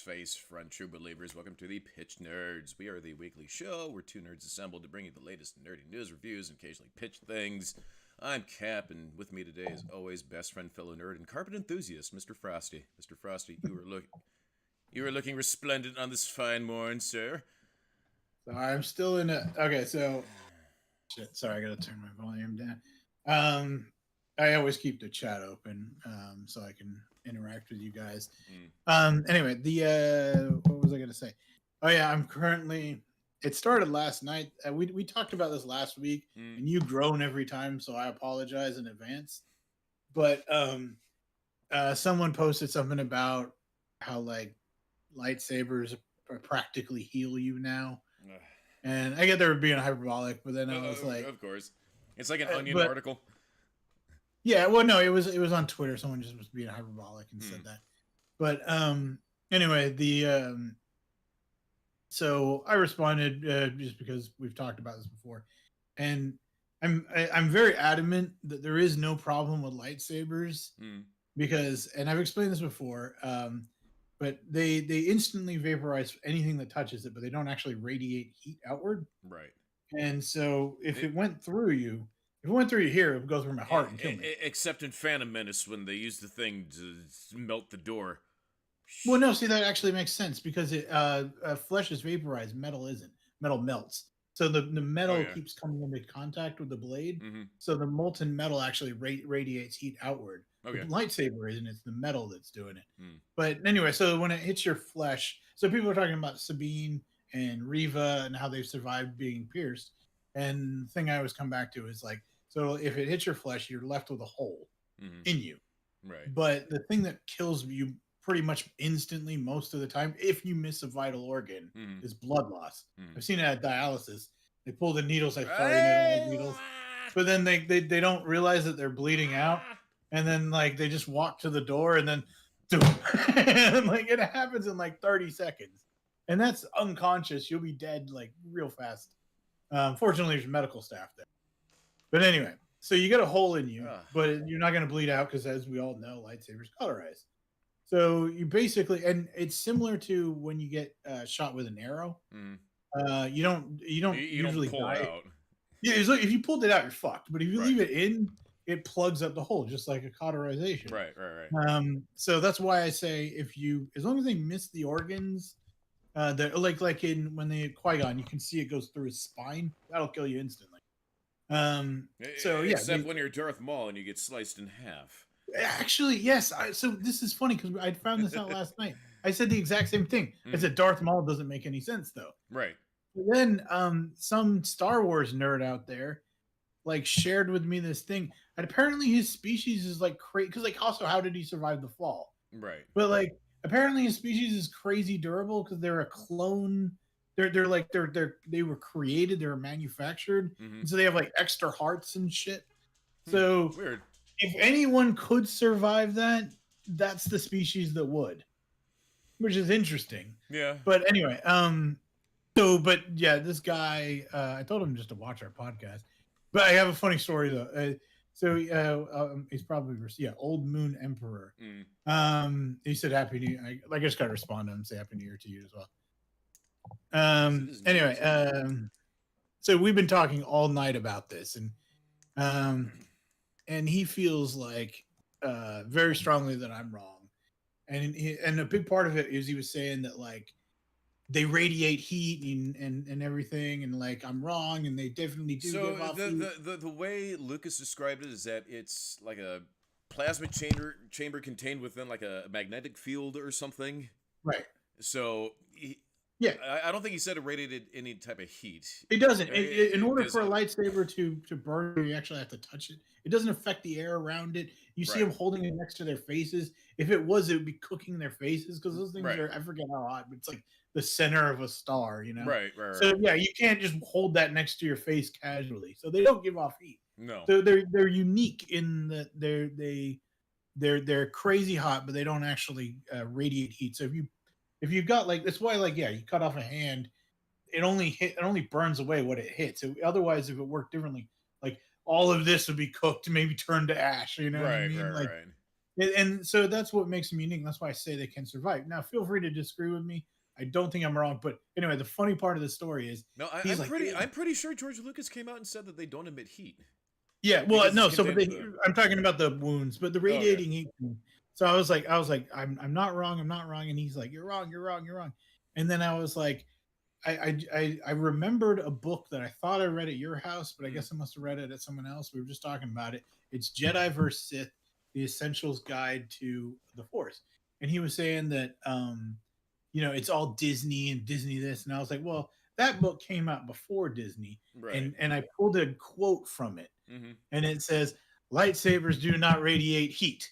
face front, true believers. Welcome to the Pitch Nerds. We are the weekly show where two nerds assembled to bring you the latest nerdy news, reviews, and occasionally pitch things. I'm Cap, and with me today is always best friend, fellow nerd, and carpet enthusiast, Mr. Frosty. Mr. Frosty, you are looking resplendent on this fine morn, sir. So I'm still in a okay. So shit. Sorry, I gotta turn my volume down. I always keep the chat open so I can interact with you guys. Anyway, the what was I gonna say? Oh yeah, I'm currently. It started last night. We talked about this last week, and you groan every time, so I apologize in advance. But someone posted something about how like lightsabers practically heal you now. And I get they were being hyperbolic, but then I was like, of course, it's like an Onion but article. yeah, well, no, it was on Twitter. Someone just was being hyperbolic and said that. But anyway, the so I responded just because we've talked about this before, and I'm very adamant that there is no problem with lightsabers because, and I've explained this before. But they instantly vaporize anything that touches it, but they don't actually radiate heat outward. Right. And so if it went through you, if it went through you here, it would go through my heart and kill me. Except in Phantom Menace when they use the thing to melt the door. Well, no, see, that actually makes sense because flesh is vaporized, metal isn't. Metal melts. So the metal keeps coming into contact with the blade. So the molten metal actually radiates heat outward. Okay. The lightsaber isn't. It's the metal that's doing it. But anyway, so when it hits your flesh, so people are talking about Sabine and Riva and how they've survived being pierced. And the thing I always come back to is like, so if it hits your flesh, you're left with a hole in you. Right. But the thing that kills you pretty much instantly most of the time, if you miss a vital organ, is blood loss. I've seen it at dialysis. They pull the needles, like fart in all the needles, but then they don't realize that they're bleeding out. And then like they just walk to the door and then and like it happens in like 30 seconds. And that's unconscious. You'll be dead like real fast. Fortunately, there's medical staff there. But anyway, so you get a hole in you, but you're not going to bleed out because, as we all know, lightsabers cauterize. So you basically, and it's similar to when you get shot with an arrow. You don't usually pull die. It out. Yeah, it's like if you pulled it out, you're fucked. But if you leave it in, it plugs up the hole, just like a cauterization. Right. So that's why I say as long as they miss the organs, like in when they Qui-Gon, you can see it goes through his spine. That'll kill you instantly. So yeah, except when you're Darth Maul and you get sliced in half. Actually, yes. So this is funny because I found this out last night. I said the exact same thing. I said Darth Maul doesn't make any sense though. Right. But then some Star Wars nerd out there like shared with me this thing, and apparently his species is like crazy. Because like also, how did he survive the fall? Right. But like apparently his species is crazy durable because they're a clone. They were created. They were manufactured, and so they have like extra hearts and shit. So weird. If anyone could survive that, that's the species that would, which is interesting. Yeah. But anyway, but yeah, this guy, I told him just to watch our podcast. But I have a funny story though. He's probably Old Moon Emperor. He said Happy New Year. I just got to respond to him and say Happy New Year to you as well. Anyway, so we've been talking all night about this, and he feels like very strongly that I'm wrong, and a big part of it is he was saying that like they radiate heat and everything, and like I'm wrong, and they definitely do. So the way Lucas described it is that it's like a plasma chamber contained within like a magnetic field or something. Right. So yeah, I don't think he said it radiated any type of heat. It doesn't. In order for a lightsaber to burn, you actually have to touch it. It doesn't affect the air around it. You see them holding it next to their faces. If it was, it would be cooking their faces because those things are, I forget how hot, but it's like the center of a star, you know? Right. So yeah, you can't just hold that next to your face casually. So they don't give off heat. No. So they're unique in that they're crazy hot, but they don't actually radiate heat. So if you've got like, that's why like, yeah, you cut off a hand, it only burns away what it hits. Otherwise, if it worked differently, like all of this would be cooked, maybe turned to ash. You know what I mean? And so that's what makes them unique. That's why I say they can survive. Now, feel free to disagree with me. I don't think I'm wrong, but anyway, the funny part of the story is No, he's like, I'm pretty sure George Lucas came out and said that they don't emit heat. yeah, well, Because no, it's so but contained. I'm talking about the wounds, but the Oh, okay. radiating heat thing. So I'm not wrong, and he's like, you're wrong, you're wrong, you're wrong. And then I was like, I remembered a book that I thought I read at your house, but I guess I must have read it at someone else. We were just talking about it. It's Jedi vs. Sith: The Essentials Guide to the Force, and he was saying that it's all Disney and Disney this, and I was like, well, that book came out before Disney, Right. and I pulled a quote from it, Mm-hmm. and it says, "Lightsabers do not radiate heat."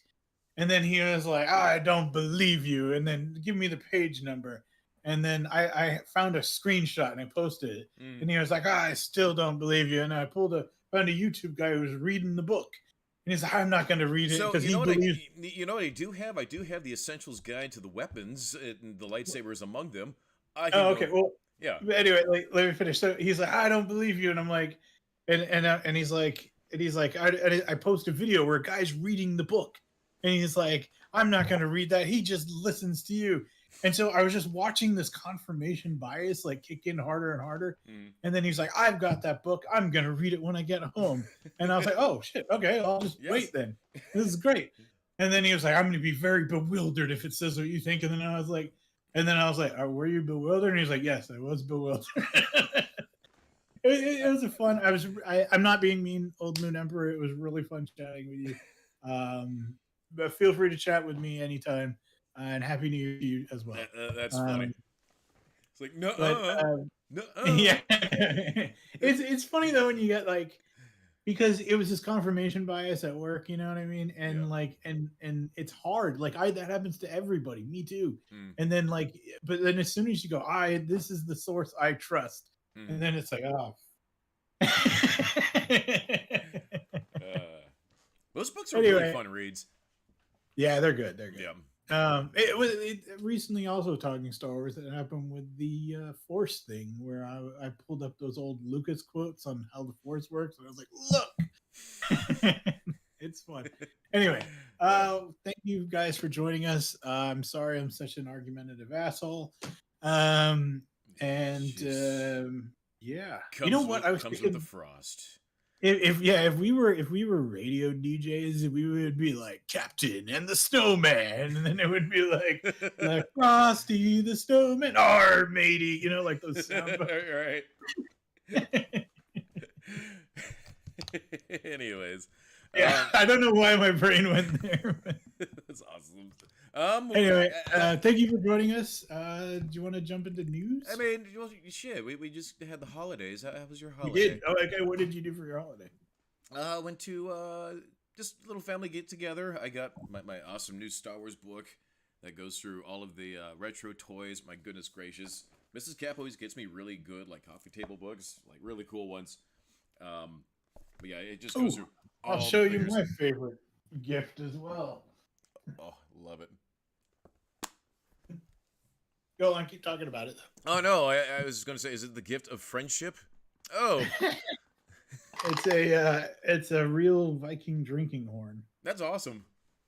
And then he was like, I don't believe you. And then give me the page number. And then I found a screenshot and I posted it. Mm. And he was like, I still don't believe you. And I found a YouTube guy who was reading the book. And he's like, I'm not going to read it because he believes. You know what I do have? I do have the Essentials Guide to the Weapons and the lightsabers among them. Okay. Well, yeah. Anyway, let me finish. So he's like, I don't believe you. And I'm like, and he's like, I post a video where a guy's reading the book. And he's like, I'm not going to read that. He just listens to you. And so I was just watching this confirmation bias like kick in harder and harder. And then he's like, I've got that book. I'm going to read it when I get home. And I was like, oh, shit. Okay. I'll just wait then. This is great. And then he was like, I'm going to be very bewildered if it says what you think. And then I was like, were you bewildered? And he's like, yes, I was bewildered. It was a fun. I'm not being mean, Old Moon Emperor. It was really fun chatting with you. But feel free to chat with me anytime, and Happy New Year to you as well. That's funny. It's like no, yeah. It's funny though when you get like, because it was this confirmation bias at work, you know what I mean, and like, and it's hard. Like that happens to everybody, me too. And then like, but then as soon as you go, this is the source I trust, and then it's like, oh. Those books are really fun reads. Yeah, they're good. They're good. Yeah. It recently also talking Star Wars that happened with the Force thing where I pulled up those old Lucas quotes on how the Force works, and I was like, look, it's fun. Anyway, thank you guys for joining us. I'm sorry I'm such an argumentative asshole. Yeah. You know what? I was comes with the frost. If we were radio DJs, we would be like Captain and the Snowman, and then it would be like Frosty the Snowman, our matey, like those sound. Right. Anyways, yeah, I don't know why my brain went there. That's awesome. Anyway, thank you for joining us. Do you want to jump into news? I mean, shit. We just had the holidays. How was your holiday? You did. Oh, okay. What did you do for your holiday? I went to just a little family get together. I got my awesome new Star Wars book that goes through all of the retro toys. My goodness gracious, Mrs. Cap always gets me really good like coffee table books, like really cool ones. But yeah, it just goes through. I'll show you my favorite gift as well. Oh, love it. Go on, keep talking about it. Oh no, I was going to say, is it the gift of friendship? Oh, it's a real Viking drinking horn. That's awesome.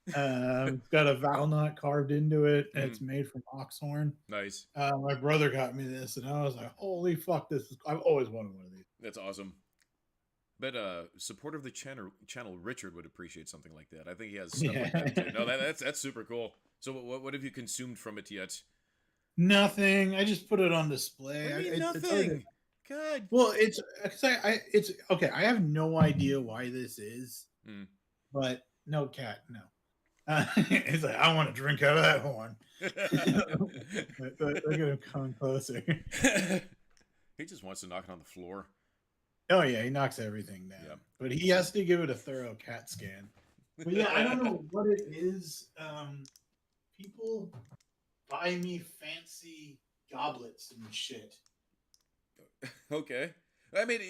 It's got a Valnut carved into it. And it's made from ox horn. Nice. My brother got me this, and I was like, "Holy fuck! I've always wanted one of these." That's awesome. But supporter of the channel Richard would appreciate something like that. I think he has stuff like that too. No, that's super cool. So what have you consumed from it yet? Nothing. I just put it on display. What do you mean nothing? God. Well, it's okay. I have no idea why this is, but no, cat, no. It's like, I want to drink out of that horn. They're gonna come closer. He just wants to knock it on the floor. Oh yeah, he knocks everything down. Yeah. But he has to give it a thorough cat scan. But yeah, I don't know what it is. People buy me fancy goblets and shit. Okay. I mean,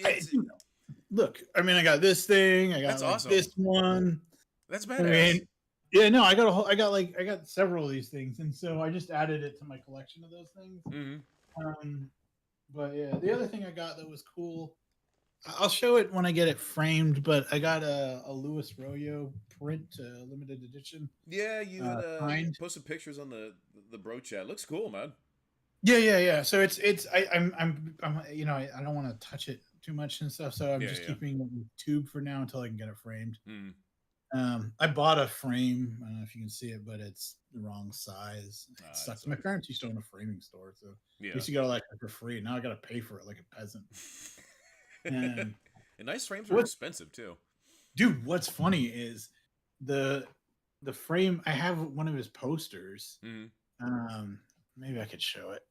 look. I mean, I got this thing. I got awesome. This one. That's badass. Yeah, no, I got several of these things, and so I just added it to my collection of those things. Mm-hmm. But yeah, the other thing I got that was cool I'll show it when I get it framed, but I got a Louis Royo print limited edition Yeah, you signed. posted pictures on the bro chat. Looks cool, man. Yeah. So I'm I don't want to touch it too much and stuff, so I'm Yeah, just yeah. keeping it in tube for now until I can get it framed. Mm. I bought a frame. I don't know if you can see it, but it's the wrong size. It sucks. It's My always, parents used to own a framing store, so I yeah. used to get all that for free. Now I got to pay for it like a peasant. And And nice frames are what, expensive too. dude? What's funny is the the frame. I have one of his posters. Mm. Maybe I could show it.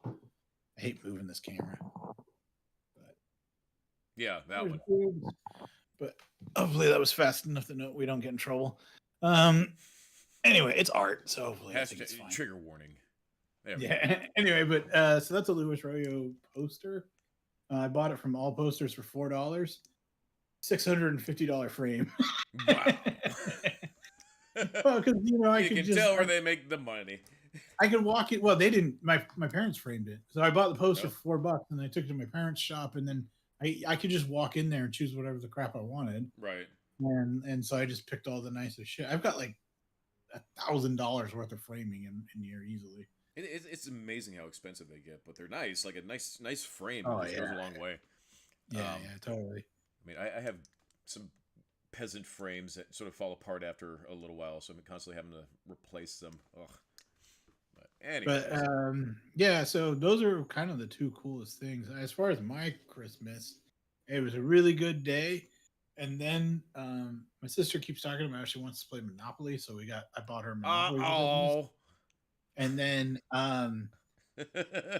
I hate moving this camera. But Yeah, that one. But hopefully that was fast enough that we don't get in trouble. Anyway, it's art, so hopefully I think it's fine. Trigger warning. Yeah. Anyway, but so that's a Louis Royo poster. I bought it from All Posters for $4. $650 frame. Wow. Well, because I you could can tell where they make the money. I could walk it. Well, they didn't. My parents framed it, so I bought the poster for $4, and I took it to my parents' shop, and then I could just walk in there and choose whatever the crap I wanted. Right. And so I just picked all the nicest shit. I've got like $1,000 worth of framing in here easily. It's amazing how expensive they get, but they're nice. Like a nice frame goes a long way. Yeah, totally. I mean, I have some peasant frames that sort of fall apart after a little while, so I'm constantly having to replace them. Ugh. But anyway. Yeah, so those are kind of the two coolest things. As far as my Christmas, it was a really good day. And then my sister keeps talking about how she wants to play Monopoly, so I bought her Monopoly. Oh. And then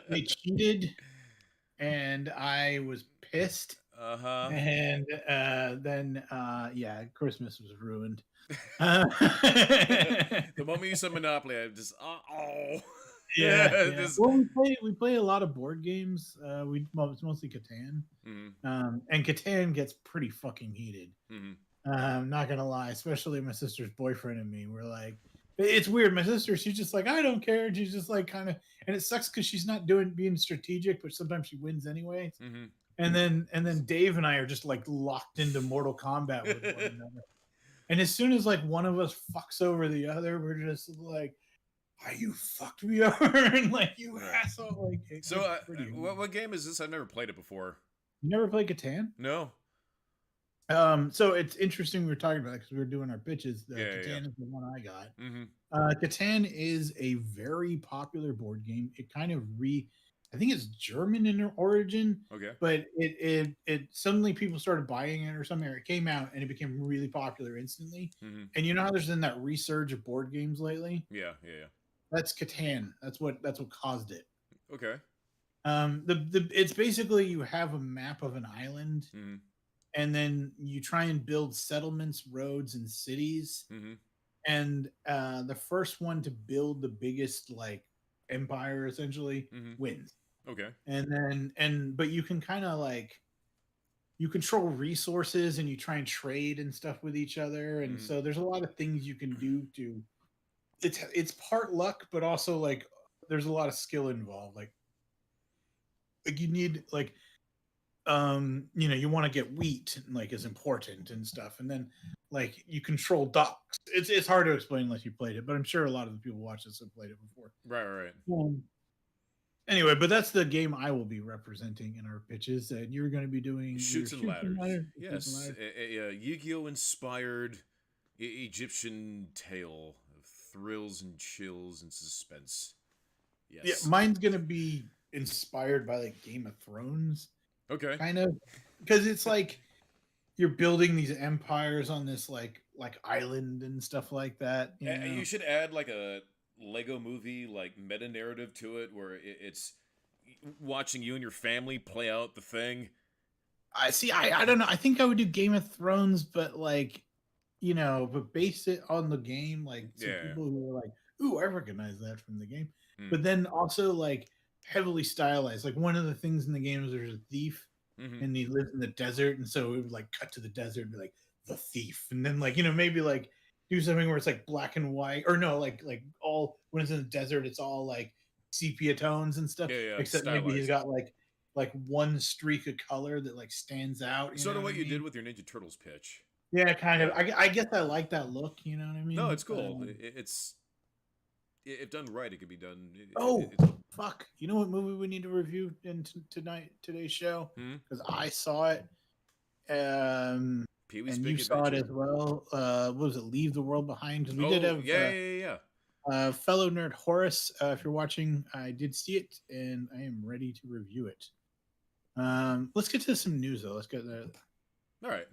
they cheated, and I was pissed. And then Christmas was ruined. The moment you said Monopoly, I just yeah. Well, we play a lot of board games. It's mostly Catan, and Catan gets pretty fucking heated. I'm not gonna lie, especially my sister's boyfriend and me. We're like, it's weird. My sister, she's just like, I don't care. And she's just like kind of, and it sucks because she's not being strategic, but sometimes she wins anyways. And then Dave and I are just like locked into Mortal Kombat with one another. And as soon as like one of us fucks over the other, we're just like, "Oh, you fucked me over," and like, "You asshole!" Like, so, what game is this? I've never played it before. You never played Catan? No. So it's interesting we were talking about it because we were doing our pitches. Catan is the one I got. Catan is a very popular board game. It kind of I think it's German in origin. Okay. But it suddenly people started buying it or something. Or it came out and it became really popular instantly. And you know how there's been that resurge of board games lately? Yeah. That's Catan. That's what caused it. Okay. It's basically you have a map of an island, and then you try and build settlements, roads, and cities. And the first one to build the biggest like empire essentially wins. Okay. But you can kind of like you control resources and you try and trade and stuff with each other, and so there's a lot of things you can do to. It's part luck, but also like there's a lot of skill involved. Like you need like you want to get wheat like is important and stuff, and then like you control docks. It's hard to explain unless you played it, but I'm sure a lot of the people watch this have played it before. Right. Anyway, but that's the game I will be representing in our pitches, and you're going to be doing Chutes and Ladders. Yes, a Yu-Gi-Oh inspired Egyptian tale of thrills and chills and suspense. Yes. Yeah, mine's going to be inspired by like Game of Thrones. Okay. Kind of, because it's like you're building these empires on this like island and stuff like that. You should add like a Lego movie like meta narrative to it, where it's watching you and your family play out the thing. I see. I don't know. I think I would do Game of Thrones, but like, but base it on the game. Like people who are like, "Ooh, I recognize that from the game," but then also like heavily stylized. Like one of the things in the game is there's a thief and he lives in the desert, and so it would like cut to the desert and be like the thief, and then like maybe like do something where it's like black and white, or no, like all when it's in the desert it's all like sepia tones and stuff. Except stylized. maybe he's got like like one streak of color that like stands out. Sort of what you did with your Ninja Turtles pitch. Yeah, kind of. Yeah. I guess I like that look. You know what I mean? No, it's cool. It's if done right, it could be done. Fuck! You know what movie we need to review in today's show? Hmm? Because I saw it. Pee-wee's and Big you saw it Adventure. as well. What was it? Leave the World Behind. Because we did have yeah. fellow nerd Horace. If you're watching, I did see it, and I am ready to review it. Let's get to some news though. Let's get the All right.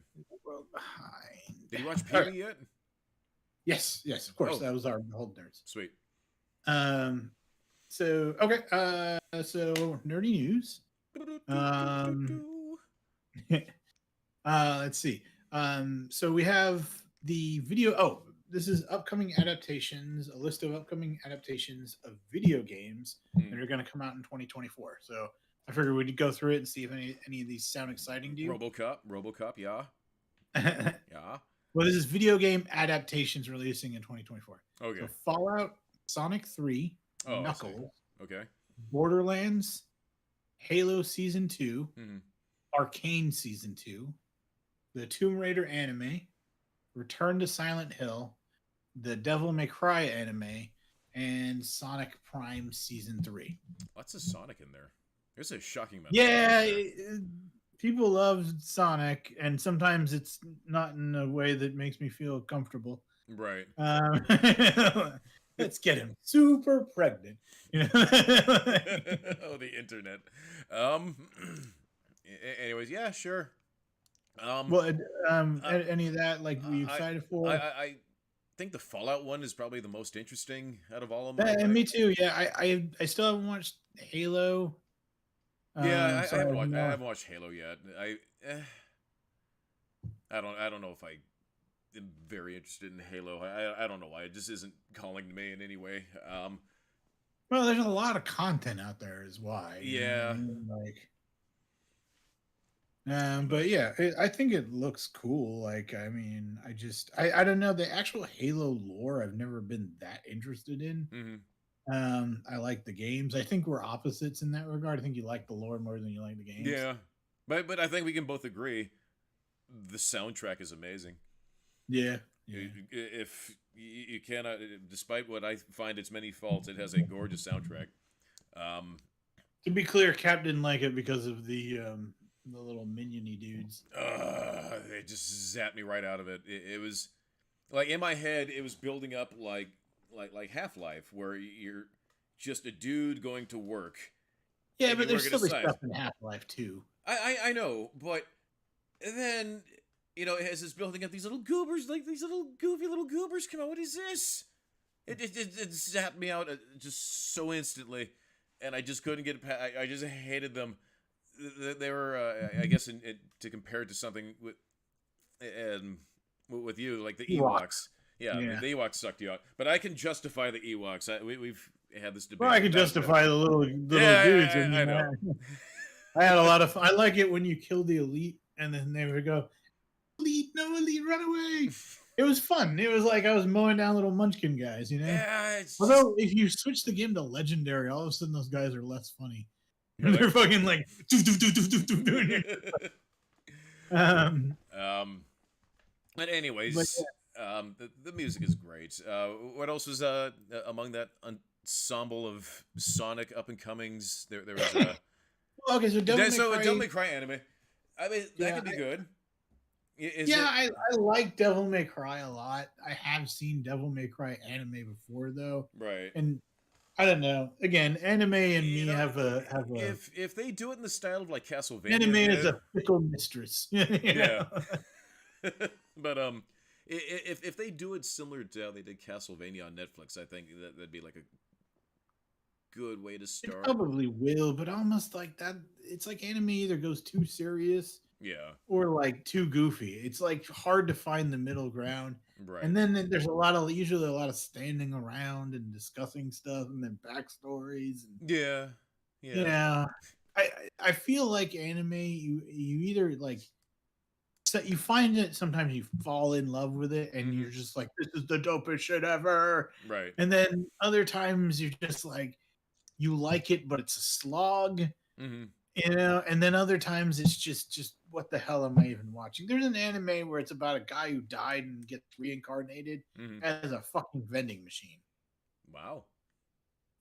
World Behind. Did you watch Pee-wee yet? Yes, of course. That was our Behold Nerds. Sweet. So okay. So nerdy news. Let's see. So we have the video. Oh, this is upcoming adaptations. A list of upcoming adaptations of video games that are going to come out in 2024. So I figured we'd go through it and see if any of these sound exciting to you. RoboCop, yeah. Yeah. Well, this is video game adaptations releasing in 2024. Okay. So Fallout, Sonic 3, Knuckles, okay, Borderlands, Halo Season 2, mm-hmm. Arcane Season 2, the Tomb Raider anime, Return to Silent Hill, the Devil May Cry anime, and Sonic Prime Season 3. Lots of Sonic in there. There's a shocking amount. Yeah, people love Sonic, and sometimes it's not in a way that makes me feel comfortable. Right. Let's get him super pregnant. You know? Oh, the internet. Anyways, yeah, sure. Any of that, like, were you excited for? I think the Fallout one is probably the most interesting out of all of them. And me too. Yeah, I still haven't watched Halo. Yeah, I haven't watched Halo yet. I don't know if I am very interested in Halo. I don't know why. It just isn't calling to me in any way. Well, there's a lot of content out there, is why. Yeah. But yeah, I think it looks cool. Like, I mean, I don't know, the actual Halo lore I've never been that interested in. Mm-hmm. I like the games. I think we're opposites in that regard. I think you like the lore more than you like the games. Yeah, but I think we can both agree the soundtrack is amazing. Yeah. If you cannot, despite what I find its many faults, it has a gorgeous soundtrack. To be clear, Cap didn't like it because of the little minion-y dudes. They just zapped me right out of it. It was like, in my head, it was building up like Half-Life, where you're just a dude going to work. Yeah, but there's silly stuff in Half-Life too. I know, but then, you know, as it's building up, these little goobers, like these little goofy little goobers come out. What is this? It zapped me out just so instantly, and I just couldn't get past. I just hated them. They were, I guess, to compare it to something with you, like the Ewoks. Yeah, the Ewoks sucked you out. But I can justify the Ewoks. We've had this debate. Well, I can justify the little dudes. I know. I had a lot of fun. I like it when you kill the elite and then they would go, "Elite, no elite, run away." It was fun. It was like I was mowing down little munchkin guys, you know? Yeah. Although, if you switch the game to legendary, all of a sudden those guys are less funny. Really? They're fucking like, But anyways, the music is great. What else was among that ensemble of Sonic up and comings? There was okay, so Devil May Cry anime. I mean, that could be good. I like Devil May Cry a lot. I have seen Devil May Cry anime before, though. Right. And I don't know. Again, anime and me have a. If they do it in the style of like Castlevania, anime is a fickle mistress. Yeah. But if they do it similar to how they did Castlevania on Netflix, I think that'd be like a good way to start. It probably will, but almost like that. It's like anime either goes too serious, or like too goofy. It's like hard to find the middle ground. Right. And then there's usually a lot of standing around and discussing stuff, and then backstories. And, yeah. I feel like anime. You either like. So you find it sometimes you fall in love with it and you're just like, this is the dopest shit ever. Right. And then other times you're just like, you like it, but it's a slog. Mm-hmm. And then other times it's just what the hell am I even watching? There's an anime where it's about a guy who died and gets reincarnated as a fucking vending machine. Wow.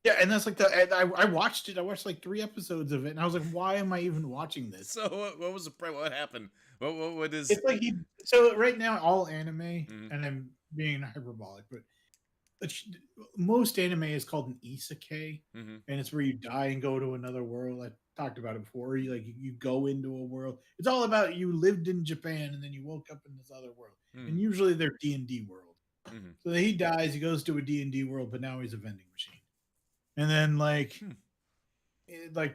Yeah, and that's like I watched it. I watched like 3 episodes of it, and I was like, "Why am I even watching this?" So what was what happened? What is? It's like So right now, all anime, Mm-hmm. and I'm being hyperbolic, but most anime is called an isekai, Mm-hmm. and it's where you die and go to another world. I talked about it before. You go into a world. It's all about you lived in Japan and then you woke up in this other world, and usually they're D&D world. Mm-hmm. So he dies, he goes to a D&D world, but now he's a vending machine. And then like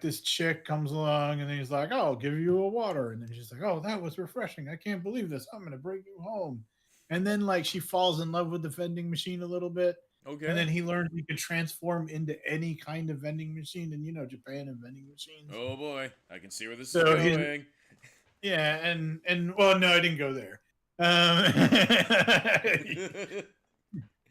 this chick comes along and then he's like, "Oh, I'll give you a water," and then she's like, "Oh, that was refreshing. I can't believe this. I'm gonna bring you home." And then like she falls in love with the vending machine a little bit. Okay. And then he learned he could transform into any kind of vending machine, and Japan and vending machines. Oh boy, I can see where this So is going. Yeah, and well, no, I didn't go there.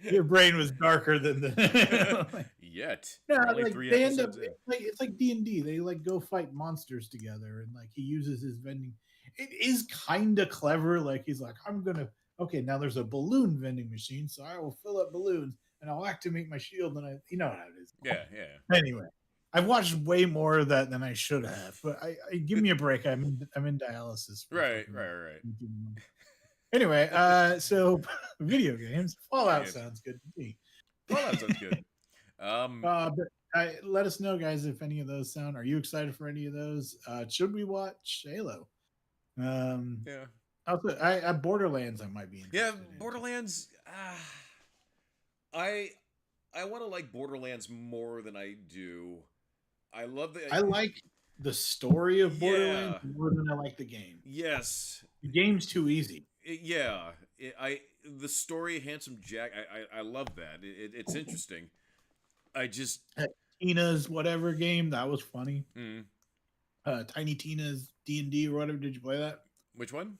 Your brain was darker than the Yet. no, Only like 3 they end up episodes in. like it's like D&D. They like go fight monsters together, and like he uses his vending. It is kind of clever. Like he's like, I'm gonna okay, now there's a balloon vending machine, so I will fill up balloons and I'll activate my shield, and you know how it is. Yeah. Anyway, I've watched way more of that than I should have, but I give me a break. I'm in dialysis. Right. Anyway, so video games. Fallout sounds good to me. Fallout sounds good. But let us know, guys, if any of those sound. Are you excited for any of those? Should we watch Halo? Yeah. Also, I Borderlands. I might be. Yeah, Borderlands. I want to like Borderlands more than I do. I like the story of Borderlands more than I like the game. Yes, the game's too easy. The story, Handsome Jack. I love that. It's interesting. I just Tina's whatever game that was funny. Tiny Tina's D&D or whatever. Did you play that? Which one?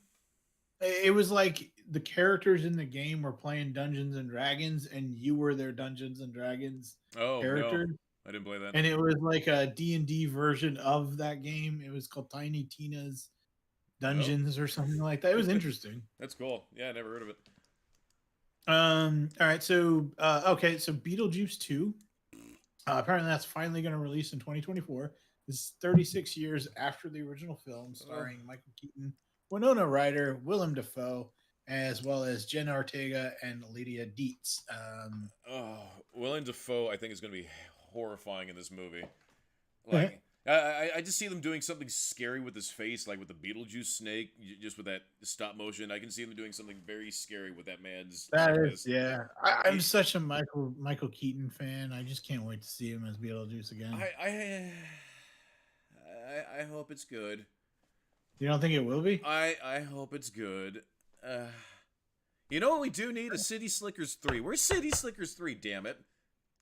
It was like the characters in the game were playing Dungeons and Dragons, and you were their Dungeons and Dragons character. No, I didn't play that. And it was like a D&D version of that game. It was called Tiny Tina's Dungeons or something like that. It was interesting. That's cool. Yeah, I never heard of it. All right. So so Beetlejuice 2. Apparently that's finally going to release in 2024. This is 36 years after the original film, starring Michael Keaton, Winona Ryder, Willem Dafoe, as well as Jenna Ortega and Lydia Dietz. Willem Dafoe, I think, is going to be horrifying in this movie. Like, I just see them doing something scary with his face, like with the Beetlejuice snake, just with that stop motion. I can see them doing something very scary with that man's. I'm such a Michael Keaton fan. I just can't wait to see him as Beetlejuice again. I hope it's good. You don't think it will be? I hope it's good. You know what we do need? A City Slickers 3. Where's City Slickers 3, damn it?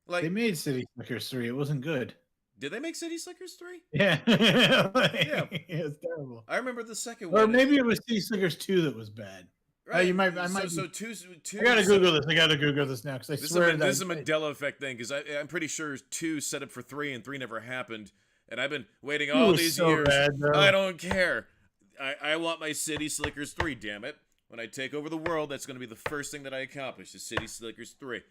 Like, they made City Slickers 3. It wasn't good. Did they make City Slickers 3? Yeah. Yeah. It was terrible. I remember the second one. Or maybe it was City Slickers 2 that was bad. Right. I might. So two. I gotta Google this. I gotta Google this now because I swear this is a Mandela effect thing because I'm pretty sure 2 set up for 3 and 3 never happened, and I've been waiting all these years. Bad, I don't care. I want my City Slickers 3. Damn it! When I take over the world, that's going to be the first thing that I accomplish. Is City Slickers 3.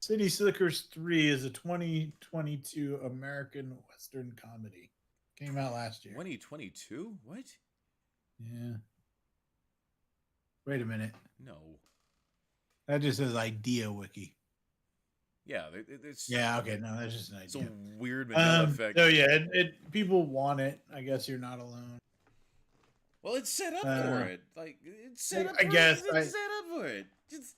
City Slickers 3 is a 2022 American Western comedy. Came out last year. 2022? What? Yeah. Wait a minute. No. That just says Idea Wiki. Yeah, it's... Yeah, okay, no, that's just an idea. It's a weird Mandela effect. So yeah, people want it. I guess you're not alone. Well, it's set up for it. Like, it's set up for it. It's set up for it.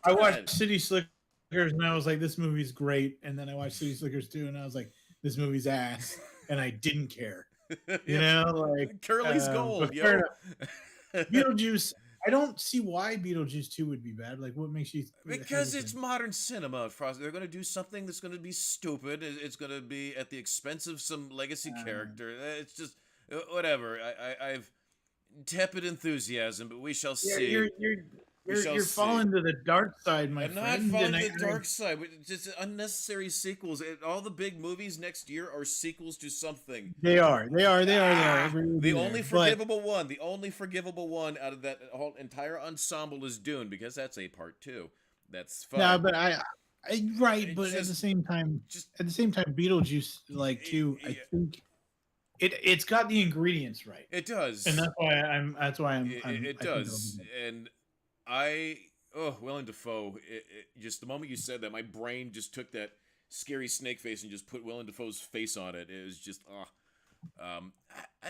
I watched City Slickers and I was like, this movie's great. And then I watched City Slickers 2 and I was like, this movie's ass. And I didn't care. You know, like Curly's gold, yo. Beetlejuice. I don't see why Beetlejuice 2 would be bad. Like, what makes you? Because it's modern cinema, Frosty. They're going to do something that's going to be stupid. It's going to be at the expense of some legacy character. It's just whatever. I've tepid enthusiasm, but we shall see. We shall You're see. falling to the dark side, my I'm not friend. falling And to the dark side. Just unnecessary sequels. All the big movies next year are sequels to something. they are. Ah, Every the movie there, only but forgivable one, the only forgivable one out of that whole entire ensemble is Dune because that's a part two. That's no, fine. but right, It but just, just at the same time, Beetlejuice, like too, I think it's got the ingredients right, it and does. It I think it'll be does. good. And I, oh, Willem Dafoe. Just the moment you said that, my brain just took that scary snake face and just put Willem Dafoe's face on it. It was just, um, uh,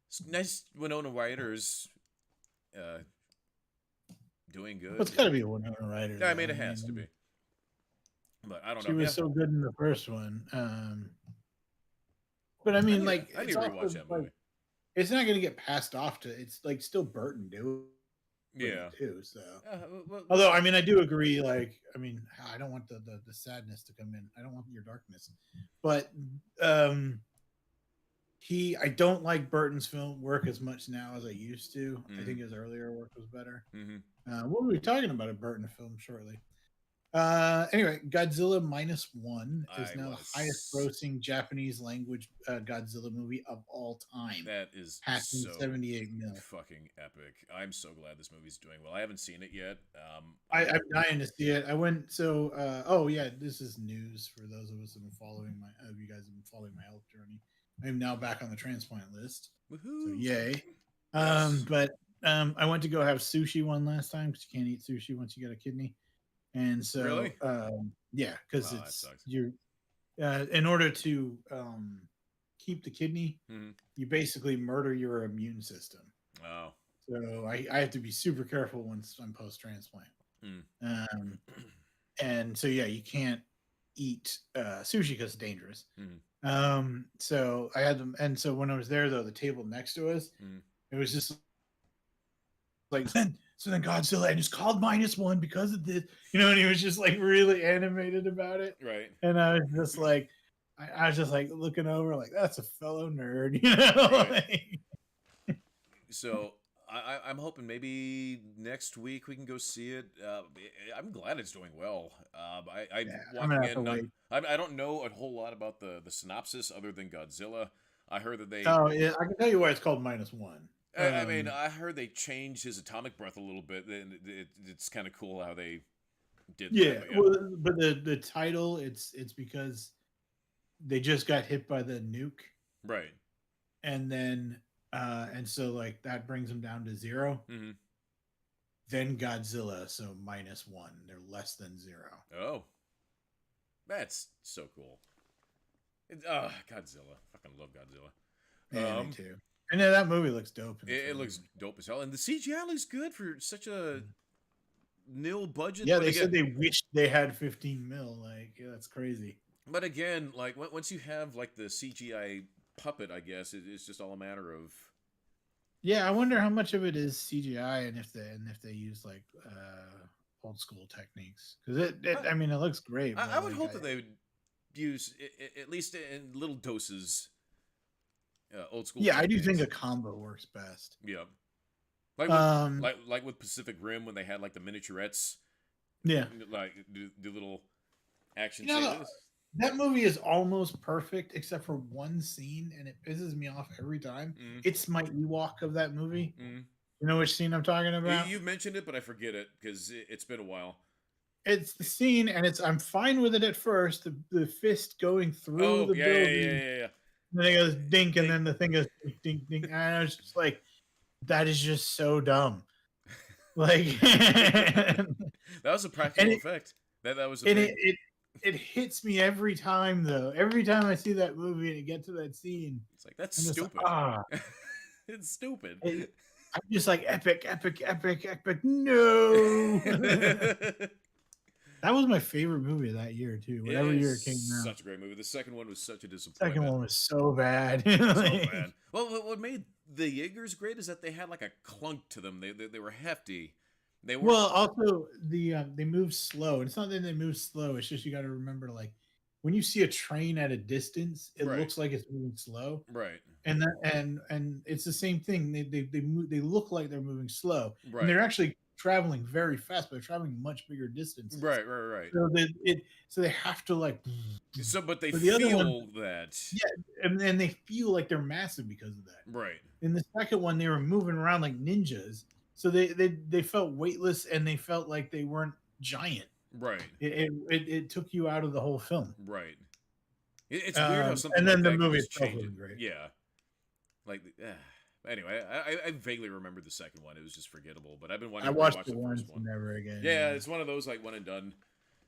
it's nice Winona Ryder's uh, doing Well, good. it's got to be a Winona Ryder, Yeah, I though. mean I it has to mean, be. But I don't she know. Yeah, was so good in the first one. But I mean, like, I need it's to rewatch also that like movie. it's not going to get passed off to. It's like still Burton doing Yeah. it too. So, Well, although I mean, I do agree. Like, I mean, I don't want the sadness to come in. I don't want your darkness, but um, I don't like Burton's film work as much now as I used to. I think his earlier work was better. mm-hmm. What were we talking about a Burton film shortly? Anyway, Godzilla minus one is I now the highest was. grossing Japanese language Godzilla movie of all time, That is passing so 78 mil. fucking epic. I'm so glad this movie's doing well. I haven't seen it yet. I'm dying to see it. I went so. Oh yeah, this is news for those of us who've been following you guys have been following my health journey. I am now back on the transplant list, so Woohoo! yay. Yes. But I went to go have sushi one last time because you can't eat sushi once you get a kidney. And so, Really? yeah, because Oh, that it's sucks. you. In order to keep the kidney, Mm-hmm. you basically murder your immune system. Oh. So I have to be super careful once I'm post transplant. Mm. Um, and so yeah, you can't eat sushi because it's dangerous. Mm-hmm. So I had them, and so when I was there, though, the table next to us, Mm-hmm. it was just like then Godzilla and it's called minus one because of this, and he was just like really animated about it. Right. And I was just like I was just like looking over like that's a fellow nerd, Right. like, So I'm hoping maybe next week we can go see it. I'm glad it's doing well. I'm yeah, I'm gonna walking have to in. wait. I don't know a whole lot about the synopsis other than Godzilla. I heard that they. Oh yeah, I can tell you why it's called minus one. I mean, I heard they changed his atomic breath a little bit. And it's kind of cool how they did that. Yeah, But yeah. well, but the title it's because they just got hit by the nuke, Right. and then and so like that brings them down to 0. Mm-hmm. Then Godzilla, so minus one. They're less than 0. Oh, that's so cool. Godzilla. Fucking love Godzilla. Yeah, me too. And then that movie looks dope. It looks dope as hell, and the CGI looks good for such a nil budget. Yeah, but they again, said they wished they had 15 mil. Like, yeah, that's crazy. But again, like once you have like the CGI puppet, I guess it's just all a matter of. Yeah, I wonder how much of it is CGI and if they use like old school techniques because I mean it looks great. I would like, hope that they would use at least in little doses. Old school. Yeah, techniques. I do think a combo works best. Yeah. Like with Pacific Rim when they had like the miniaturettes. Yeah. Like the little action scenes. That movie is almost perfect except for one scene, and it pisses me off every time. Mm-hmm. It's my Ewok of that movie. Mm-hmm. You know which scene I'm talking about? You mentioned it, but I forget it because it's been a while. It's the scene, and I'm fine with it at first. The fist going through the building. Yeah. And then it goes dink, and then the thing goes dink, dink. And I was just like, that is just so dumb. Like that was a practical effect. That was a thing. It hits me every time, though. Every time I see that movie and it gets to that scene, it's like that's stupid. Like, it's stupid. I'm just like epic. No. That was my favorite movie of that year too. Whatever year it came out. Such a great movie. The second one was such a disappointment. Second one was so bad. So bad. Well, what made the Jaegers great is that they had like a clunk to them. They were hefty. They were also they move slow. It's not that they move slow. It's just you got to remember like when you see a train at a distance, it looks like it's moving slow. Right. And it's the same thing. They look like they're moving slow. Right. And they're actually traveling very fast, but they're traveling much bigger distances. Right, right, right. So they have to like. But they But the other one, feel that. yeah, and they feel like they're massive because of that. Right. In the second one, they were moving around like ninjas, so they felt weightless and they felt like they weren't giant. Right. It took you out of the whole film. Right. It's weird how something And like then the that can movie just itself change it. was great. Yeah. Like, anyway, I vaguely remember the second one. It was just forgettable, but I've been wanting I to watched rewatch it the once first one. and never again. Yeah, it's one of those like one and done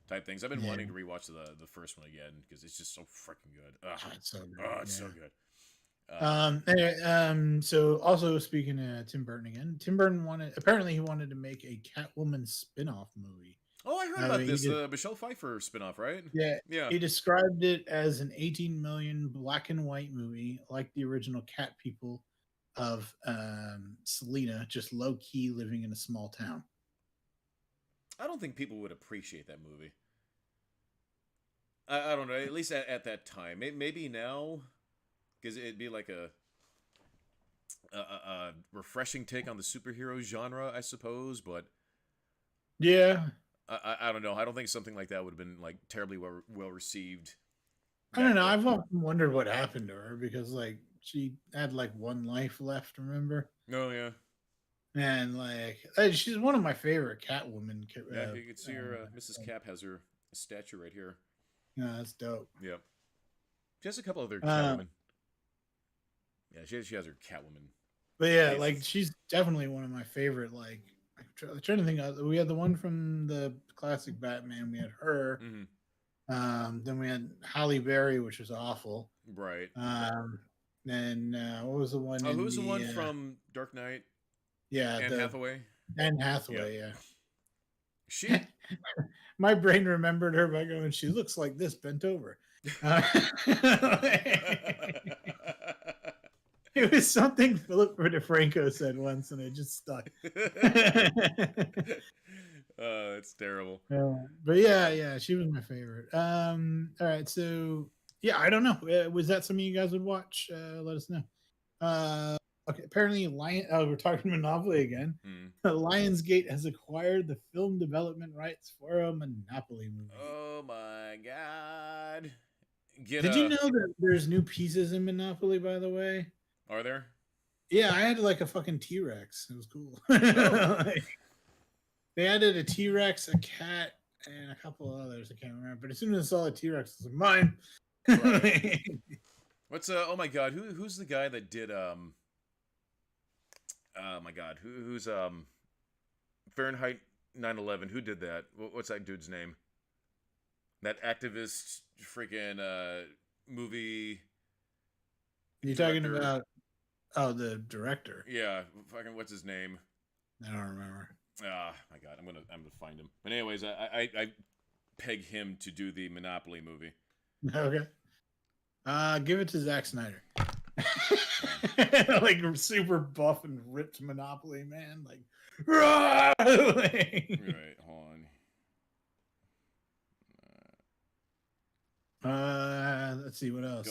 type things. I've been Yeah. wanting to rewatch the first one again because it's just so freaking good. Ugh. Oh, it's so good. Oh, it's so good. Anyway, so also speaking of Tim Burton again, Tim Burton apparently wanted to make a Catwoman spin-off movie. Oh, I heard about this. The Michelle Pfeiffer spinoff, right? Yeah. Yeah. He described it as an 18 million black and white movie, like the original Cat People of Selena, just low key living in a small town. I don't think people would appreciate that movie. I don't know. At least at that time, maybe now, because it'd be like a refreshing take on the superhero genre, I suppose. But yeah, I don't know. I don't think something like that would have been like terribly well received. I don't know. I've often wondered what happened to her because like she had like one life left. Remember? Oh yeah. And like she's one of my favorite Catwoman. Yeah, you can see her. Mrs. Cap has her statue right here. Yeah, that's dope. Yep. She has a couple other Catwoman. Yeah, she has her Catwoman. But yeah, like she's definitely one of my favorite. Like I'm trying to think. We had the one from the classic Batman. We had her. Mm-hmm. Then we had Halle Berry, which was awful. Right. Then what was the one? Oh, who was the one from Dark Knight? Yeah, Anne Hathaway. Anne Hathaway, yeah. She. My brain remembered her by going, she looks like this bent over. It was something Philip DeFranco said once, and it just stuck. It's terrible. But yeah, she was my favorite. All right, so yeah, I don't know. Was that something you guys would watch? Let us know. Okay, apparently we're talking Monopoly again. Lionsgate has acquired the film development rights for a Monopoly movie. Oh my god. Did you know that there's new pieces in Monopoly, by the way? Are there? Yeah, I had like a fucking T-Rex. It was cool. Oh. They added a T-Rex, a cat, and a couple of others. I can't remember. But as soon as I saw the T-Rex, I was like, mine. Right. What's oh my god, who's the guy that did oh my god, who's Fahrenheit 9/11? Who did that? What's that dude's name? That activist freaking movie. You're talking about the director. Yeah, fucking what's his name? I don't remember. Ah, my god, I'm gonna find him. But anyways, I peg him to do the Monopoly movie. Okay. Give it to Zack Snyder. Like super buff and ripped Monopoly man, like right. Hold on. Let's see what else.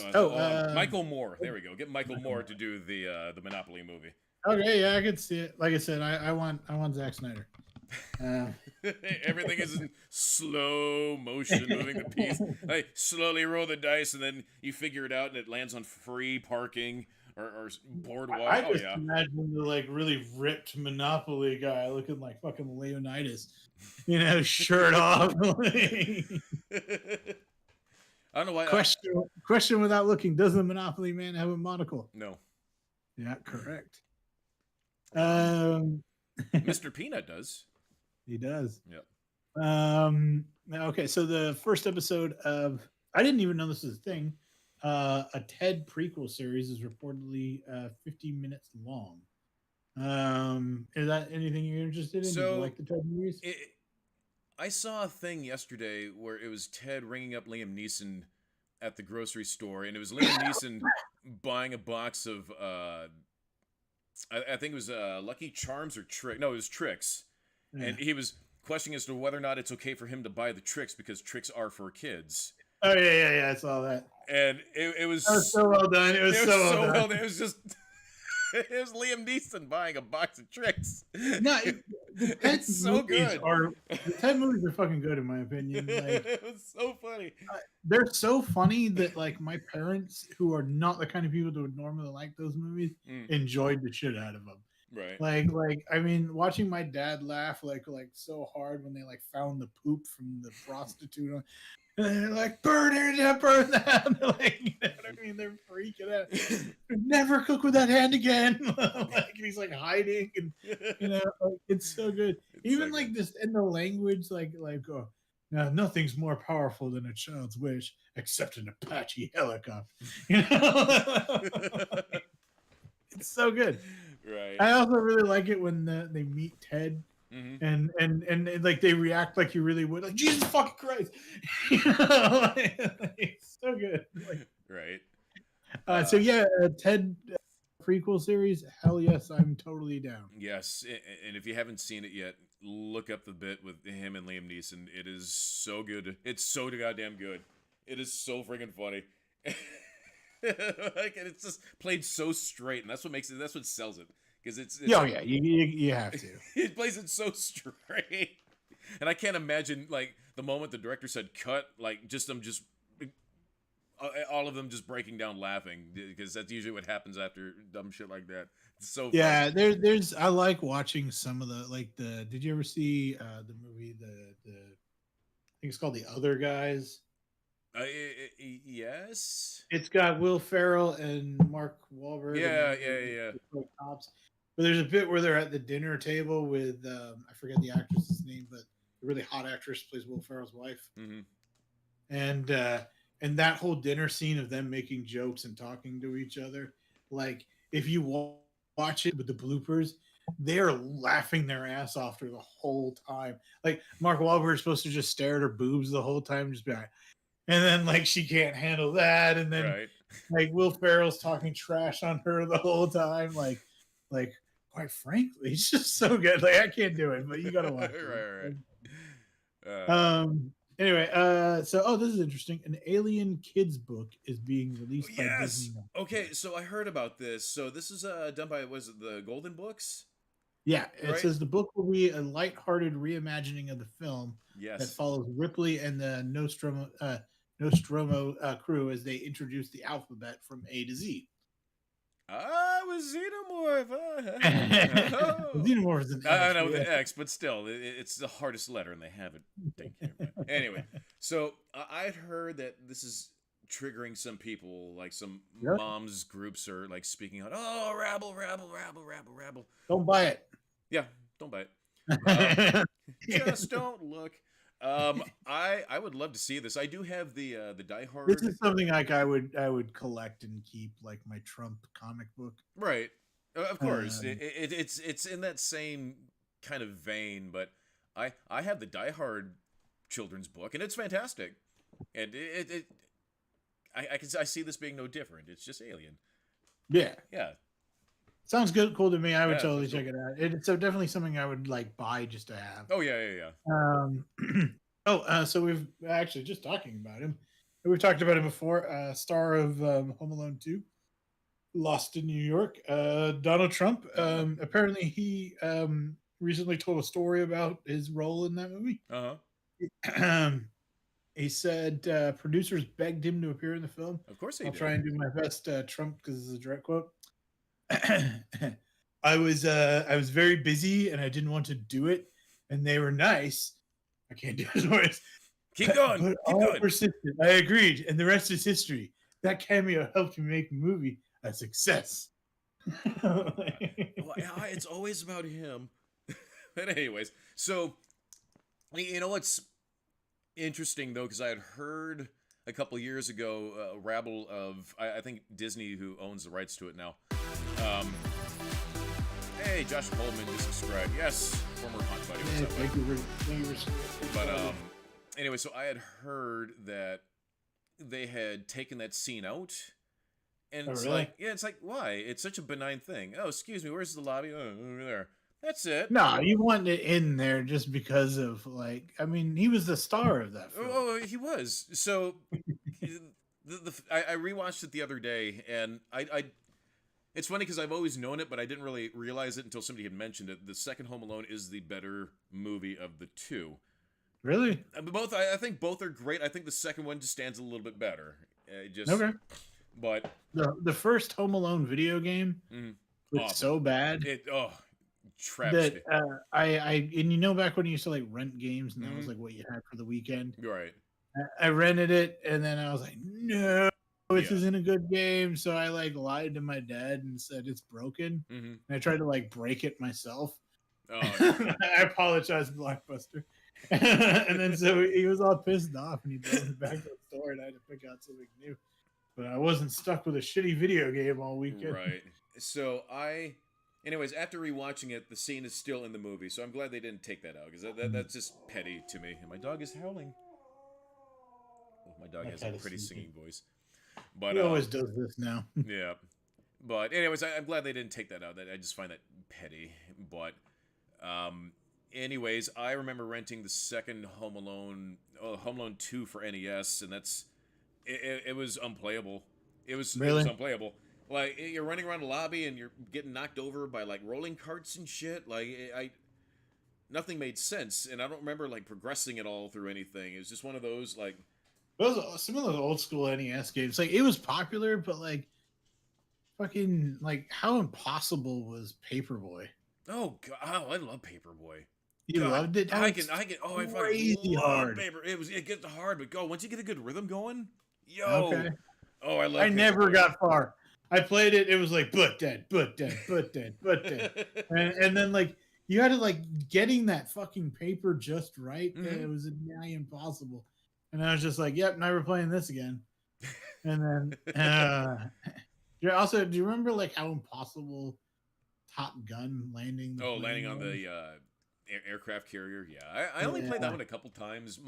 Michael Moore. There we go. Get Michael Moore to do the Monopoly movie. Okay, yeah, I can see it. Like I said, I want Zack Snyder. Everything is in slow motion, moving the piece. Like slowly roll the dice, and then you figure it out, and it lands on free parking or boardwalk. I just imagine the like really ripped Monopoly guy looking like fucking Leonidas, shirt off. I don't know why. Question without looking: does the Monopoly man have a monocle? No. Yeah, correct. Mr. Peanut does. He does. Yep. Okay, so the first episode of I didn't even know this was a thing. A Ted prequel series is reportedly 50 minutes long. Is that anything you're interested in? So, do you like the Ted movies? I saw a thing yesterday where it was Ted ringing up Liam Neeson at the grocery store, and it was Liam Neeson buying a box of I think it was Lucky Charms or Trick. No, it was Tricks. Yeah. And he was questioning as to whether or not it's okay for him to buy the Tricks because Tricks are for kids. Oh yeah, I saw that. And it was so well done. It was so well done. It was just it was Liam Neeson buying a box of Tricks. No, The Ted It's so movies good. are the Ted movies are fucking good in my opinion. Like It's so funny. they're so funny that like my parents, who are not the kind of people that would normally like those movies, Mm, enjoyed the shit out of them. right. Like I mean, watching my dad laugh like so hard when they like found the poop from the prostitute, and they're like, burn it down, burn that. Like, you know what I mean? They're freaking out. Never cook with that hand again. Like he's like hiding, and you know, like, it's so good. It's so Even like good. this in the language, oh, now nothing's more powerful than a child's wish, except an Apache helicopter. You know, it's so good. Right. I also really like it when they meet Ted Hmm. and like they react like you really would, like Jesus fucking Christ. You know, it's so good. Like, Right. so yeah, Ted prequel series. Hell yes, I'm totally down. Yes, and if you haven't seen it yet, look up the bit with him and Liam Neeson. It is so good. It's so goddamn good. It is so freaking funny. Like, and it's just played so straight, and that's what makes it. That's what sells it, because it's Oh like yeah, you have to. he plays it so straight, and I can't imagine like the moment the director said cut, like just them just all of them just breaking down laughing, because that's usually what happens after dumb shit like that. It's so funny. Yeah, there's I like watching some of the like the. Did you ever see the movie the I think it's called The Other Guys? Yes. It's got Will Ferrell and Mark Wahlberg, and Yeah, they're yeah, yeah. like cops. But there's a bit where they're at the dinner table with I forget the actress's name, but the really hot actress plays Will Ferrell's wife, Mm-hmm. and uh, and that whole dinner scene of them making jokes and talking to each other, like if you watch it with the bloopers, they're laughing their ass off through the whole time. Like Mark Wahlberg is supposed to just stare at her boobs the whole time, just be like, and then like she can't handle that, and then Right. like Will Ferrell's talking trash on her the whole time, like quite frankly, it's just so good. Like I can't do it, but you gotta watch Right, it. right. Anyway, so this is interesting. An Alien Kids book is being released by Disney Yes. now. Okay, so I heard about this. So this is done by, was it the Golden Books? Yeah, it Right? says the book will be a lighthearted reimagining of the film that Yes. follows Ripley and the Nostromo crew as they introduce the alphabet from A to Z. I was Xenomorph. The Oh. Xenomorph is an I X. know But the yeah. X, but still, it's the hardest letter, and they have it. Anyway, so I'd heard that this is triggering some people, like some Yeah. moms groups are like speaking out. Oh, rabble, rabble, rabble, rabble, rabble. Don't buy it. Yeah, don't buy it. Just don't look. I would love to see this. I do have the Die This Hard. is something like I would collect and keep, like my Trump comic book. Right. Of course, Um, it's in that same kind of vein, but I have the Die Hard children's book, and it's fantastic, and I see this being no different. It's just Alien. yeah, Yeah, sounds good, cool to me. I would yeah, totally that's cool. check it out. It's so definitely something I would like buy just to have. Oh yeah, yeah, yeah. Um, so we've actually just talking about him. We've talked about him before. Star of Home Alone 2, Lost in New York. Donald Trump. Apparently, he recently told a story about his role in that movie. Uh He said producers begged him to appear in the film. Of course they I'll did. try and do my best Trump because this is a direct quote. I was very busy and I didn't want to do it, and they were nice. I can't do his voice. Keep going. But Keep all going. persisted. I agreed, and the rest is history. That cameo helped me make the movie a success. Well, it's always about him. But anyways, so you know what's interesting though, because I had heard a couple years ago a rabble of I think Disney, who owns the rights to it now. Um, hey, Josh Coleman just subscribed. Yes, former hunt buddy. What's up, buddy? Thank you for But anyway, so I had heard that they had taken that scene out. And Oh, it's really? like, yeah, it's like, why? It's such a benign thing. Oh, excuse me, where's the lobby? Oh, over there. That's it. No, you want it in there just because of like, I mean, he was the star of that film. Oh, he was. So I rewatched it the other day, and I It's funny because I've always known it, but I didn't really realize it until somebody had mentioned it. The second Home Alone is the better movie of the two. Really? I think both are great. I think the second one just stands a little bit better. Okay. But The first Home Alone video game was so bad travesty. that back when you used to like rent games and that was like what you had for the weekend. Right. I rented it and then I was like, no, this isn't a good game. So I like lied to my dad and said it's broken. And I tried to like break it myself. Oh, I apologize, Blockbuster. And then so he was all pissed off and he drove me back to the store and I had to pick out something new. But I wasn't stuck with a shitty video game all weekend. Right. So anyways, after rewatching it, the scene is still in the movie. So I'm glad they didn't take that out because that's just petty to me. And my dog is howling. Oh, my dog has a pretty singing voice. But he always does this now. Yeah. But anyways, I'm glad they didn't take that out. I just find that petty. But anyways, I remember renting the second Home Alone 2 for NES, and it was unplayable. It was unplayable. Like, you're running around the lobby and you're getting knocked over by like rolling carts and shit. Like, nothing made sense, and I don't remember like progressing at all through anything. It was just one of those like. Those some of those old school NES games. Like, it was popular, but like, fucking like, how impossible was Paperboy? Oh God, I love Paperboy. You loved it? I can. Oh, I crazy hard. Paper. It gets hard, but once you get a good rhythm going, okay. Oh, I love. I never got far. I played it. It was like but dead, and then like you had to like getting that fucking paper just right. It was nigh impossible, and I was just like, "Yep, never playing this again." And then, also, do you remember like how impossible Top Gun landing? Oh, landing on the aircraft carrier. Yeah, I only played that one a couple times.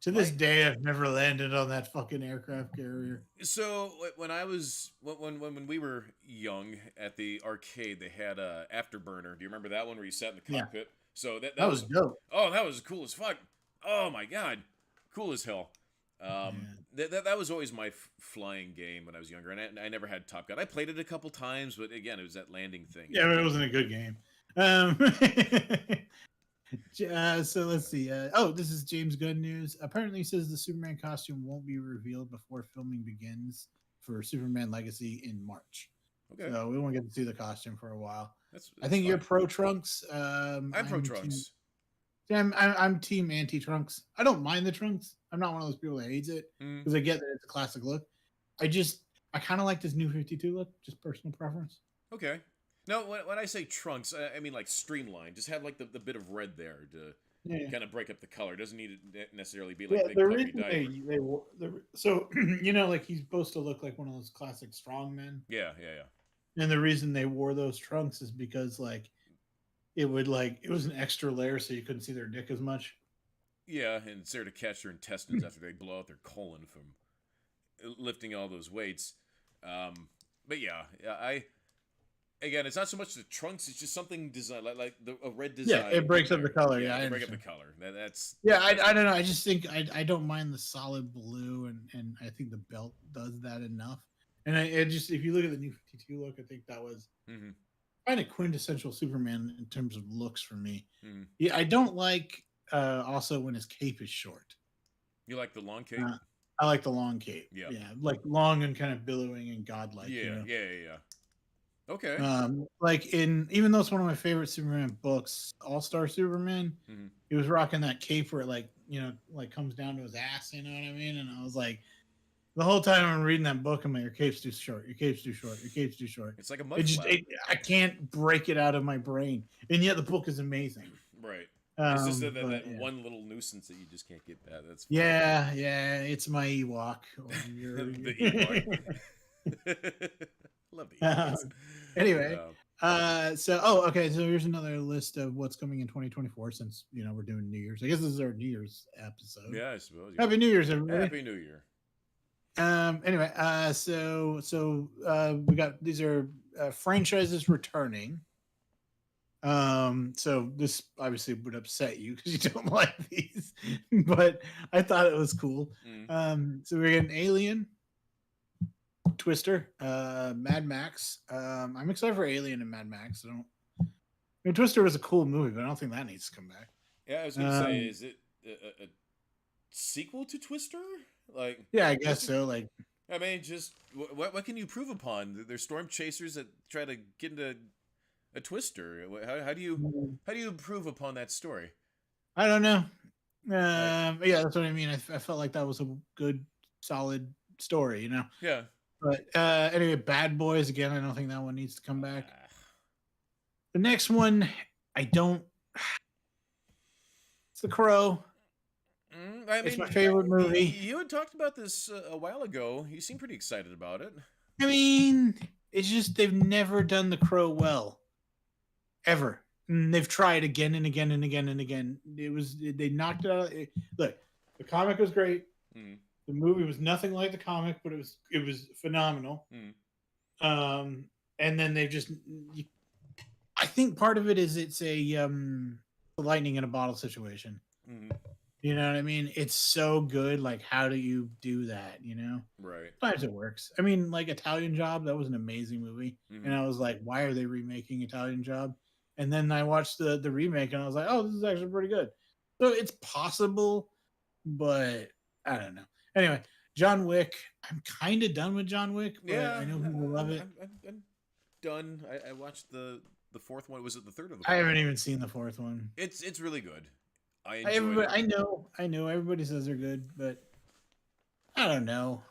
To this day, I've never landed on that fucking aircraft carrier. So when we were young at the arcade, they had a Afterburner. Do you remember that one where you sat in the cockpit? Yeah. So that was dope. Oh, that was cool as fuck. Oh my god, cool as hell. That was always my flying game when I was younger, and I never had Top Gun. I played it a couple times, but again, it was that landing thing. Yeah, but it wasn't a good game. So let's see. This is James Gunn news. Apparently, says the Superman costume won't be revealed before filming begins for Superman Legacy in March. Okay. So we won't get to see the costume for a while. That's I think fine. You're pro Trunks. I'm pro Trunks. I'm team anti Trunks. I don't mind the Trunks. I'm not one of those people that hates it because I get that it's a classic look. I kind of like this new 52 look. Just personal preference. Okay. No, when I say Trunks, I mean like streamlined. Just have like the bit of red there to kind of break up the color. It doesn't need to necessarily be like big puffy diaper. So like he's supposed to look like one of those classic strong men. Yeah. And the reason they wore those trunks is because like it was an extra layer so you couldn't see their dick as much. Yeah, and it's there to catch their intestines after they blow out their colon from lifting all those weights. But again, it's not so much the trunks; it's just something design, like a red design. Yeah, it breaks up the color. Yeah, break up the color. That's. Yeah, I don't know. I just think I don't mind the solid blue, and I think the belt does that enough. And if you look at the new 52 look, I think that was kind of quintessential Superman in terms of looks for me. Yeah, I don't like also when his cape is short. You like the long cape? I like the long cape. Yeah, like long and kind of billowing and godlike. Yeah. Okay. Even though it's one of my favorite Superman books, All-Star Superman, he was rocking that cape where it comes down to his ass, you know what I mean? And I was like, the whole time I'm reading that book, I'm like, your cape's too short, your cape's too short, your cape's too short. It's like a mud flap. I can't break it out of my brain. And yet the book is amazing. Right. It's just that one little nuisance that you just can't get past. That's fine. Yeah, it's my Ewok. The Ewok. Love the Ewoks. Anyway, so here's another list of what's coming in 2024 since we're doing New Year's. I guess this is our New Year's episode. Yeah, I suppose. Happy New Year's, everybody. Happy New Year. Anyway, so we got these are franchises returning. So this obviously would upset you because you don't like these, but I thought it was cool. So we're getting Alien, Twister, Mad Max. I'm excited for Alien and Mad Max. I mean, Twister was a cool movie, but I don't think that needs to come back. Yeah, I was gonna say, is it a sequel to Twister? Like, Yeah, I guess so. Like, I mean, just what can you prove upon? They're storm chasers that try to get into a Twister. How do you improve upon that story? I don't know. Like, Yeah, that's what I mean. I felt like that was a good, solid story, yeah. But anyway, Bad Boys again. I don't think that one needs to come back. Ah. The next one, I don't. It's The Crow. It's my favorite movie. You had talked about this a while ago. You seem pretty excited about it. I mean, it's just they've never done The Crow well, ever. And they've tried again and again and again and again. They knocked it out. Look, the comic was great. Mm. The movie was nothing like the comic, but it was phenomenal. Mm. And then they've just. I think part of it is it's a lightning in a bottle situation. Mm. You know what I mean? It's so good. Like, how do you do that? Right. Sometimes it works. I mean, like Italian Job, that was an amazing movie, and I was like, why are they remaking Italian Job? And then I watched the remake, and I was like, oh, this is actually pretty good. So it's possible, but I don't know. Anyway, John Wick. I'm kind of done with John Wick, but Yeah, I know people love it. I'm done. I watched the fourth one. Was it the third or the fourth? I haven't even seen the fourth one. It's really good. I enjoyed it. I know. Everybody says they're good, but I don't know.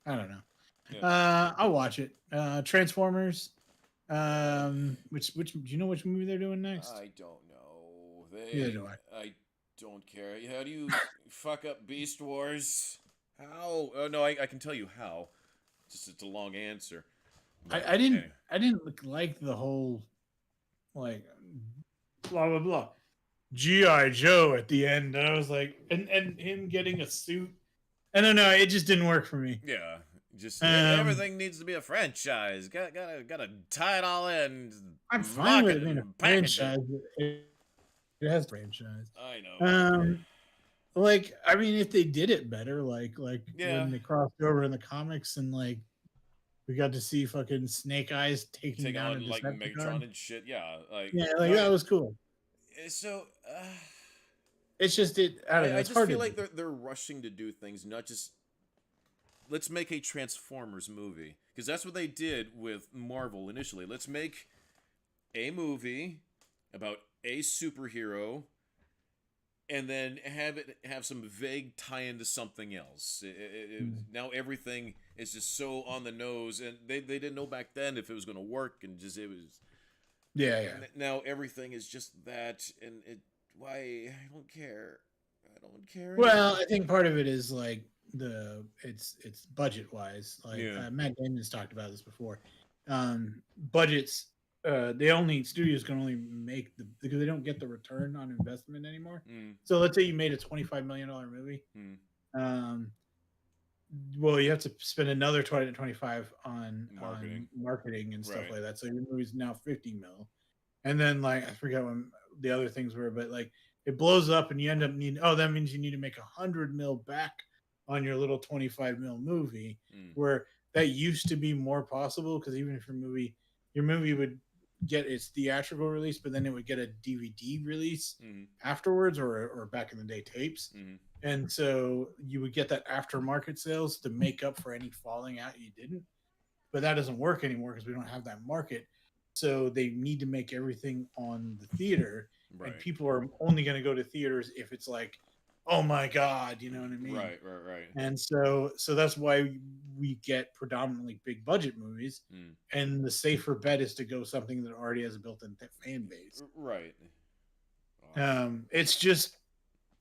Yeah. I'll watch it. Transformers. Which do you know which movie they're doing next? I don't know. Neither do I don't care. How do you fuck up Beast Wars? How? Oh no, I can tell you how. Just it's a long answer. But I didn't like the whole like blah blah blah G.I. Joe at the end. And I was like, and him getting a suit. I don't know. It just didn't work for me. Yeah. Just everything needs to be a franchise. Gotta tie it all in. I'm fine with it being a franchise. It has franchise. I know. Like, I mean, if they did it better, like when they crossed over in the comics and like we got to see fucking Snake Eyes taking down a like Megatron and shit. Yeah, that was cool. So it's just I just feel like they're rushing to do things, not just let's make a Transformers movie, because that's what they did with Marvel initially. Let's make a movie about a superhero, and then have some vague tie into something else. Now everything is just so on the nose, and they didn't know back then if it was going to work, and just it was. Yeah. Now everything is just that, and why I don't care. Well, I think part of it is like it's budget wise. Like Matt Damon's talked about this before. Budgets. Studios can only make because they don't get the return on investment anymore. So let's say you made a $25 million movie. Well, you have to spend another 20 to 25 on marketing and stuff like that. So your movie's now 50 mil. And then like I forget when the other things were, but like it blows up and you end up needing that means you need to make 100 mil back on your little 25 mil movie, where that used to be more possible because even if your movie would get its theatrical release, but then it would get a DVD release afterwards, or back in the day tapes. And so you would get that aftermarket sales to make up for any falling out you didn't. But that doesn't work anymore because we don't have that market. So they need to make everything on the theater. And people are only going to go to theaters if it's like, oh my God, you know what I mean? Right. And so that's why we get predominantly big budget movies. And the safer bet is to go something that already has a built-in fan base. Right. It's just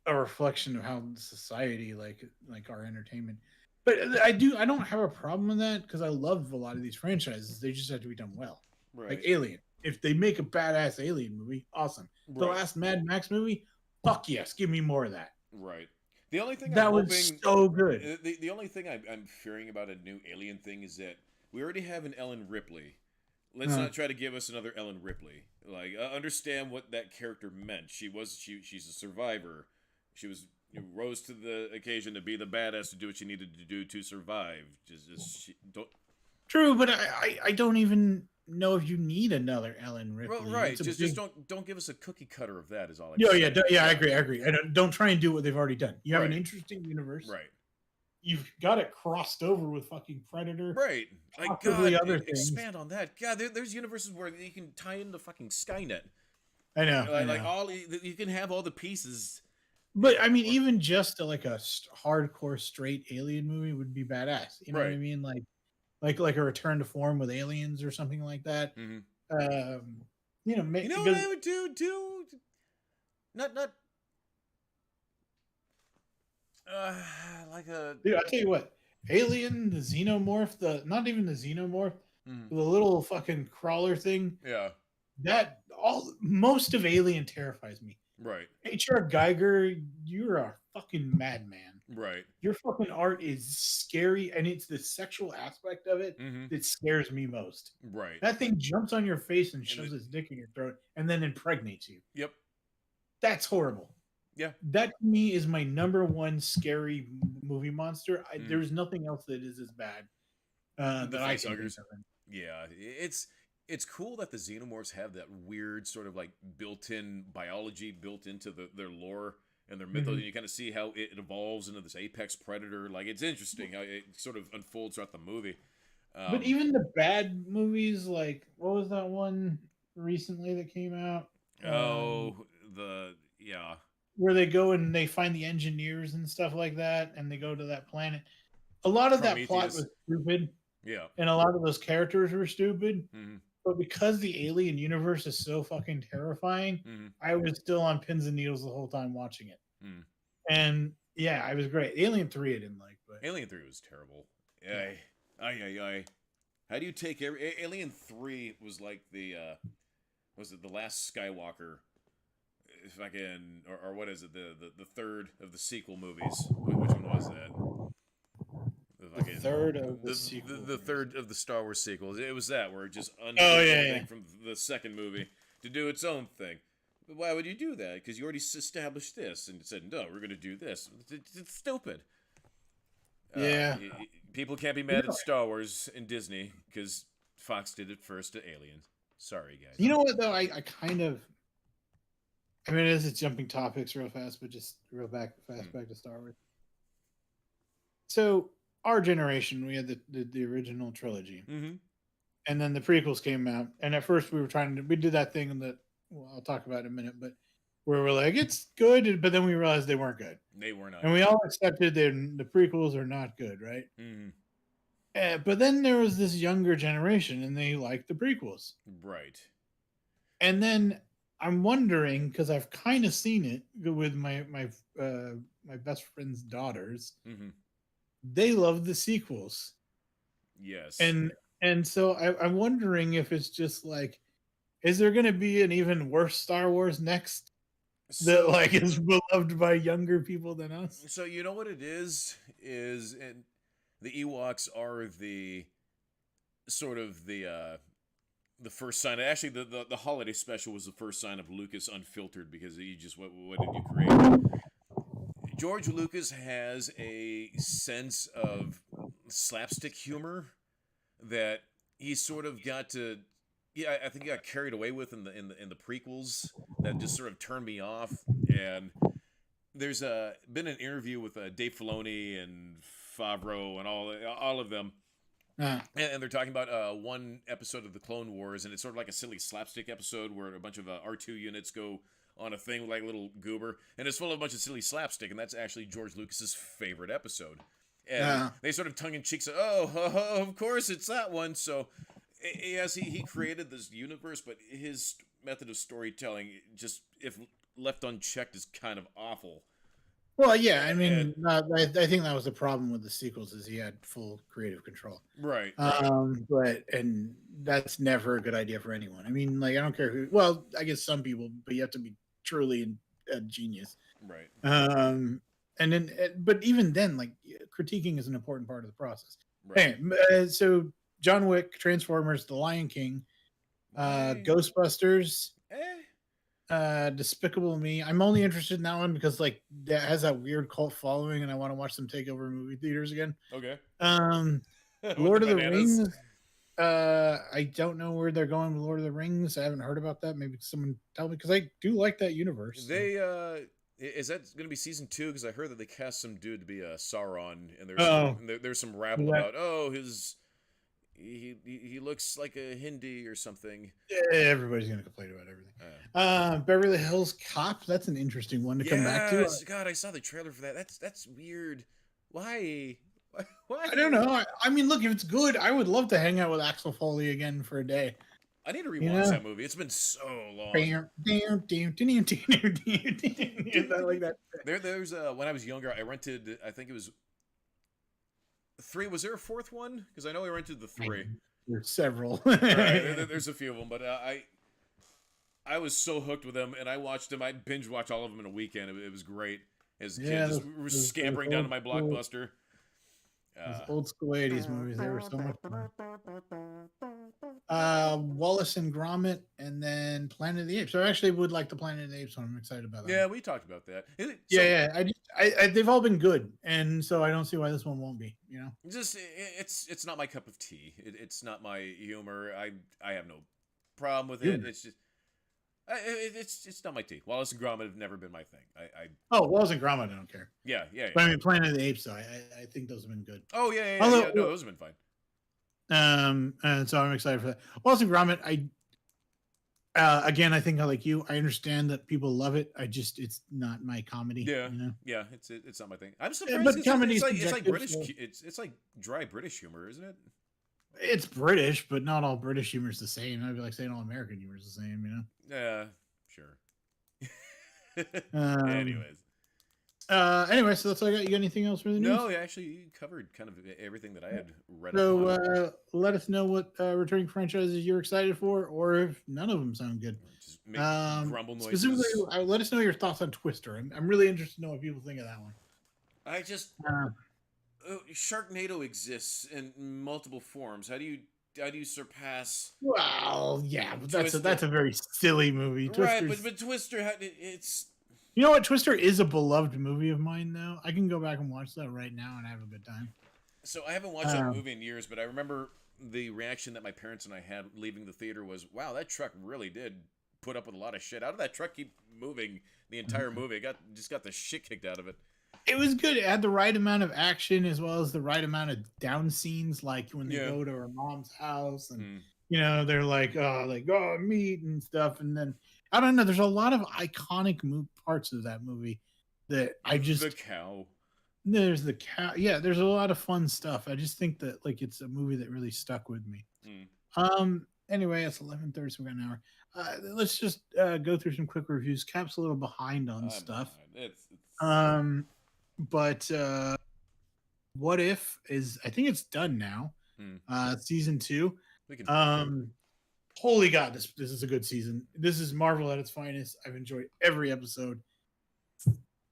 a reflection of how society like our entertainment. But I don't have a problem with that because I love a lot of these franchises. They just have to be done well. Like Alien. If they make a badass Alien movie, awesome. The last Mad Max movie, fuck yes, give me more of that. Right. The only thing was so good. The only thing I'm fearing about a new Alien thing is that we already have an Ellen Ripley. Let's not try to give us another Ellen Ripley. Like understand what that character meant. She's a survivor. She was you rose to the occasion to be the badass, to do what you needed to do to survive. Don't. True, but I don't even know if you need another Ellen Ripley. Right. It's a Just big. don't give us a cookie cutter of that. Is all I'm Yeah, yeah, saying. yeah. I agree. I agree. I don't try and do what they've already done. You have an Right. interesting universe. Right. You've got it crossed over with fucking Predator. Right. Like, Possibly God, other things. expand on that. God, there's universes where you can tie into fucking Skynet. I know. Like you can have all the pieces. But I mean, even just like a hardcore straight alien movie would be badass. You know what I mean? Like a Return to Form with aliens or something like that. Mm-hmm. You know what I would do? Not like a. Dude, I tell you what, Alien, the Xenomorph, not even the Xenomorph, the little fucking crawler thing. Yeah. Most of Alien terrifies me. Right. H.R. Geiger, you're a fucking madman. Right. Your fucking art is scary, and it's the sexual aspect of it that scares me most. Right. That thing jumps on your face and shoves its dick in your throat and then impregnates you. Yep. That's horrible. Yeah. That to me is my number one scary movie monster. There's nothing else that is as bad that I can think of. Yeah, it's cool that the Xenomorphs have that weird sort of like built-in biology built into their lore and their mythos, and you kind of see how it evolves into this apex predator. Like, it's interesting how it sort of unfolds throughout the movie. But even the bad movies, like, what was that one recently that came out? Where they go and they find the engineers and stuff like that, and they go to that planet. A lot of that plot was stupid. Yeah. And a lot of those characters were stupid. But because the alien universe is so fucking terrifying, I was still on pins and needles the whole time watching it. And yeah, I was great. Alien 3 I didn't like, but Alien 3 was terrible. How do you take Alien 3 was like the was it the last Skywalker? Fucking or what is it? The third of the sequel movies. Which one was that? The third of the sequel. The third of the Star Wars sequels. It was that where it just everything from the second movie to do its own thing. But why would you do that? Because you already established this and said, no, we're going to do this. It's stupid. Yeah. People can't be mad at Star Wars and Disney because Fox did it first to Alien. Sorry, guys. You know what, though? I kind of... I mean, it is jumping topics real fast, but just real back to Star Wars. So, our generation, we had the original trilogy. And then the prequels came out. And at first we did that thing that, I'll talk about in a minute, but where we're like, it's good, but then we realized they weren't good. They were not. And we all accepted that the prequels are not good, right? But then there was this younger generation, and they liked the prequels. Right. And then I'm wondering, because I've kind of seen it with my best friend's daughters. They love the sequels. Yes. And so I'm wondering if it's just like, is there going to be an even worse Star Wars next that like is beloved by younger people than us? So you know what it is and the Ewoks are the sort of the first sign. Actually, the holiday special was the first sign of Lucas unfiltered, because he just what did you create? George Lucas has a sense of slapstick humor that he sort of got to. Yeah, I think he got carried away with in the prequels that just sort of turned me off. And there's been an interview with Dave Filoni and Favreau and all of them. And they're talking about one episode of the Clone Wars, and it's sort of like a silly slapstick episode where a bunch of R2 units go on a thing with like a little goober, and it's full of a bunch of silly slapstick, and that's actually George Lucas's favorite episode. And they sort of tongue-in-cheek say, of course it's that one. So, yes, he created this universe, but his method of storytelling, just if left unchecked, is kind of awful. Well, yeah, I mean, I think that was the problem with the sequels, is he had full creative control. Right. But that's never a good idea for anyone. I mean, like, I don't care who. Well, I guess some people, but you have to be truly a genius. Right. And then, but even then, like, critiquing is an important part of the process. Right. Hey, so John Wick, Transformers, The Lion King, Ghostbusters. Despicable Me. I'm only interested in that one because like that has that weird cult following, and I want to watch them take over movie theaters again. Okay. Um, With the Lord of the bananas. Rings. I don't know where they're going with Lord of the Rings. I haven't heard about that. Maybe someone tell me because I do like that universe. So. They is that going to be season 2? Because I heard that they cast some dude to be a Sauron, and Oh, there's some rabble yeah. about he looks like a Hindi or something. Everybody's gonna complain about everything. Beverly Hills Cop. That's an interesting one to come back to. God, I saw the trailer for that. That's weird. Why? Why? I don't know. I mean, look, if it's good, I would love to hang out with Axel Foley again for a day. I need to rewatch that movie. It's been so long. I like that. There's when I was younger, I rented. I think it was 3. Was there a 4th one? Because I know I rented the 3. There's several. There's a few of them, but I was so hooked with them, and I watched them. I binge watch all of them in a weekend. It was great. As a kid, just scampering down to my Blockbuster. Those old school 80s movies, they were so much fun. Wallace and Gromit, and then Planet of the Apes. I actually would like the Planet of the Apes one. I'm excited about that. Yeah, we talked about that. They've all been good, and so I don't see why this one won't be. You know, it's not my cup of tea. It's not my humor. I have no problem with it. It's just. It's not my tea. Wallace and Gromit have never been my thing. Wallace and Gromit, I don't care. Yeah. But I mean, Planet of the Apes, though, I think those have been good. Oh yeah. No, those have been fine. And so I'm excited for that. Wallace and Gromit, again, I think like you, I understand that people love it. It's not my comedy. Yeah, you know? Yeah, it's not my thing. I'm surprised. But it's like British. So. It's like dry British humor, isn't it? It's British, but not all British humor is the same. I'd be like saying all American humor is the same, you know? Yeah, sure. Anyway, so that's all I got. You got anything else for the news? No, actually, you covered kind of everything that I had read. So let us know what returning franchises you're excited for, or if none of them sound good. Just make grumble noises. Specifically, let us know your thoughts on Twister. I'm really interested to know what people think of that one. I just Sharknado exists in multiple forms. How do you surpass? Well, yeah, but that's a very silly movie. Right, but Twister, it's. You know what? Twister is a beloved movie of mine, though. I can go back and watch that right now and have a good time. So I haven't watched that movie in years, but I remember the reaction that my parents and I had leaving the theater was, "Wow, that truck really did put up with a lot of shit. How did that truck keep moving the entire movie? It got the shit kicked out of it." It was good. It had the right amount of action as well as the right amount of down scenes, like when they go to her mom's house and they're like meat and stuff, and then I don't know. There's a lot of iconic parts of that movie that the cow. There's the cow. Yeah, there's a lot of fun stuff. I just think that like it's a movie that really stuck with me. Anyway, it's 11:30, so we got an hour. Let's just go through some quick reviews. Cap's a little behind on stuff. But What If is, I think it's done now. Season 2. Holy God, this is a good season. This is Marvel at its finest. I've enjoyed every episode.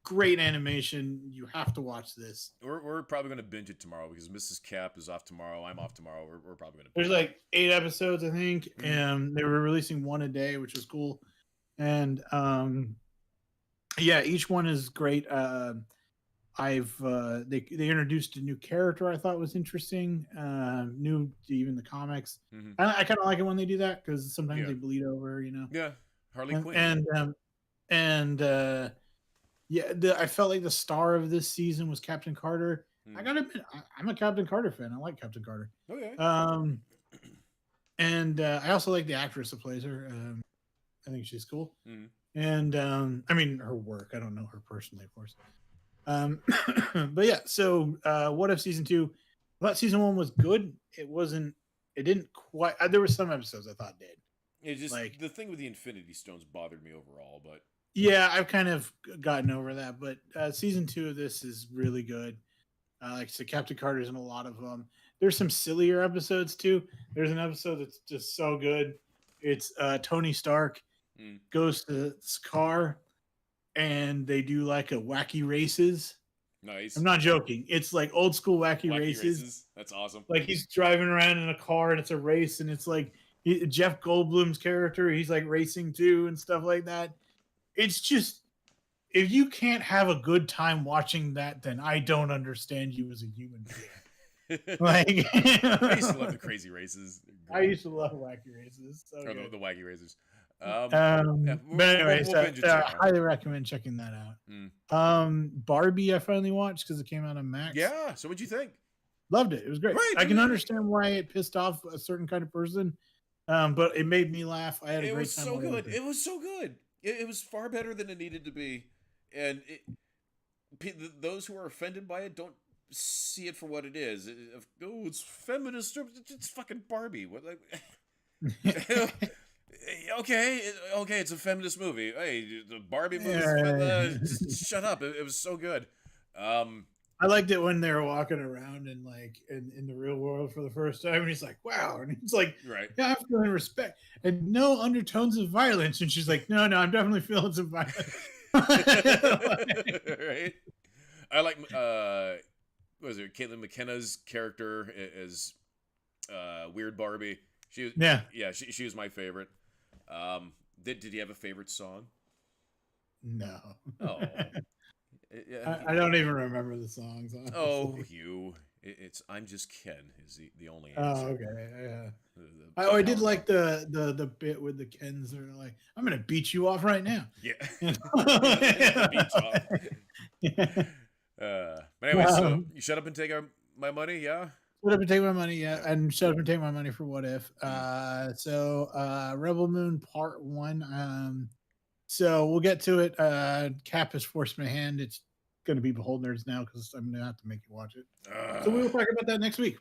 Great animation. You have to watch this. We're probably going to binge it tomorrow because Mrs. Cap is off tomorrow. I'm off tomorrow. We're probably going to. There's like 8 episodes, I think, and they were releasing one a day, which was cool. And each one is great. They introduced a new character I thought was interesting, new to even the comics. I kind of like it when they do that because sometimes they bleed over, you know. Yeah, Harley Quinn. I felt like the star of this season was Captain Carter. I gotta admit, I'm a Captain Carter fan. I like Captain Carter. Okay. I also like the actress that plays her. I think she's cool. And I mean her work. I don't know her personally, of course. But yeah, so What If season 2? I thought season 1 was good. It didn't quite. There were some episodes I thought did. It just like the thing with the Infinity Stones bothered me overall, but yeah, I've kind of gotten over that. But season 2 of this is really good. Like I said, Captain Carter's in a lot of them. There's some sillier episodes too. There's an episode that's just so good. It's Tony Stark goes to this car and they do like a wacky races. Nice. I'm not joking. It's like old school wacky races. That's awesome. Like he's driving around in a car and it's a race and it's like Jeff Goldblum's character. He's like racing too and stuff like that. it's just if you can't have a good time watching that, then I don't understand you as a human being. Like I used to love the Crazy Races. I used to love Wacky Races. So Or good. the Wacky Races. Yeah, But anyways, we'll binge it tomorrow. highly recommend checking that out. Barbie, I finally watched because it came out on Max. Yeah. So what'd you think? Loved it. It was great. Right, I can understand why it pissed off a certain kind of person, but it made me laugh. I had a great time. So good. It was so good. It was far better than it needed to be, and those who are offended by it don't see it for what it is. Oh, it's feminist. It's fucking Barbie. What like? Okay, it's a feminist movie. Hey, the Barbie movie. Just shut up. It was so good. I liked it when they were walking around and like in the real world for the first time, and he's like, "Wow," and he's like, right. "Yeah, I'm feeling respect and no undertones of violence," and she's like, "No, I'm definitely feeling some violence." Right. I like what was it? Caitlin McKenna's character as Weird Barbie. She was she was my favorite. Did he have a favorite song? No. Oh. I don't even remember the songs. Honestly. Oh, it's I'm Just Ken is the only answer. Oh, okay, yeah. I did like the bit with the Kens. They're like, "I'm gonna beat you off right now." Yeah. Beat off. But anyway, so you shut up and take my money, yeah. Shut up and take my money, yeah, and shut up and take my money for What If. Rebel Moon Part 1. So we'll get to it. Cap has forced my hand. It's going to be Behold Nerds now because I'm going to have to make you watch it. So we will talk about that next week.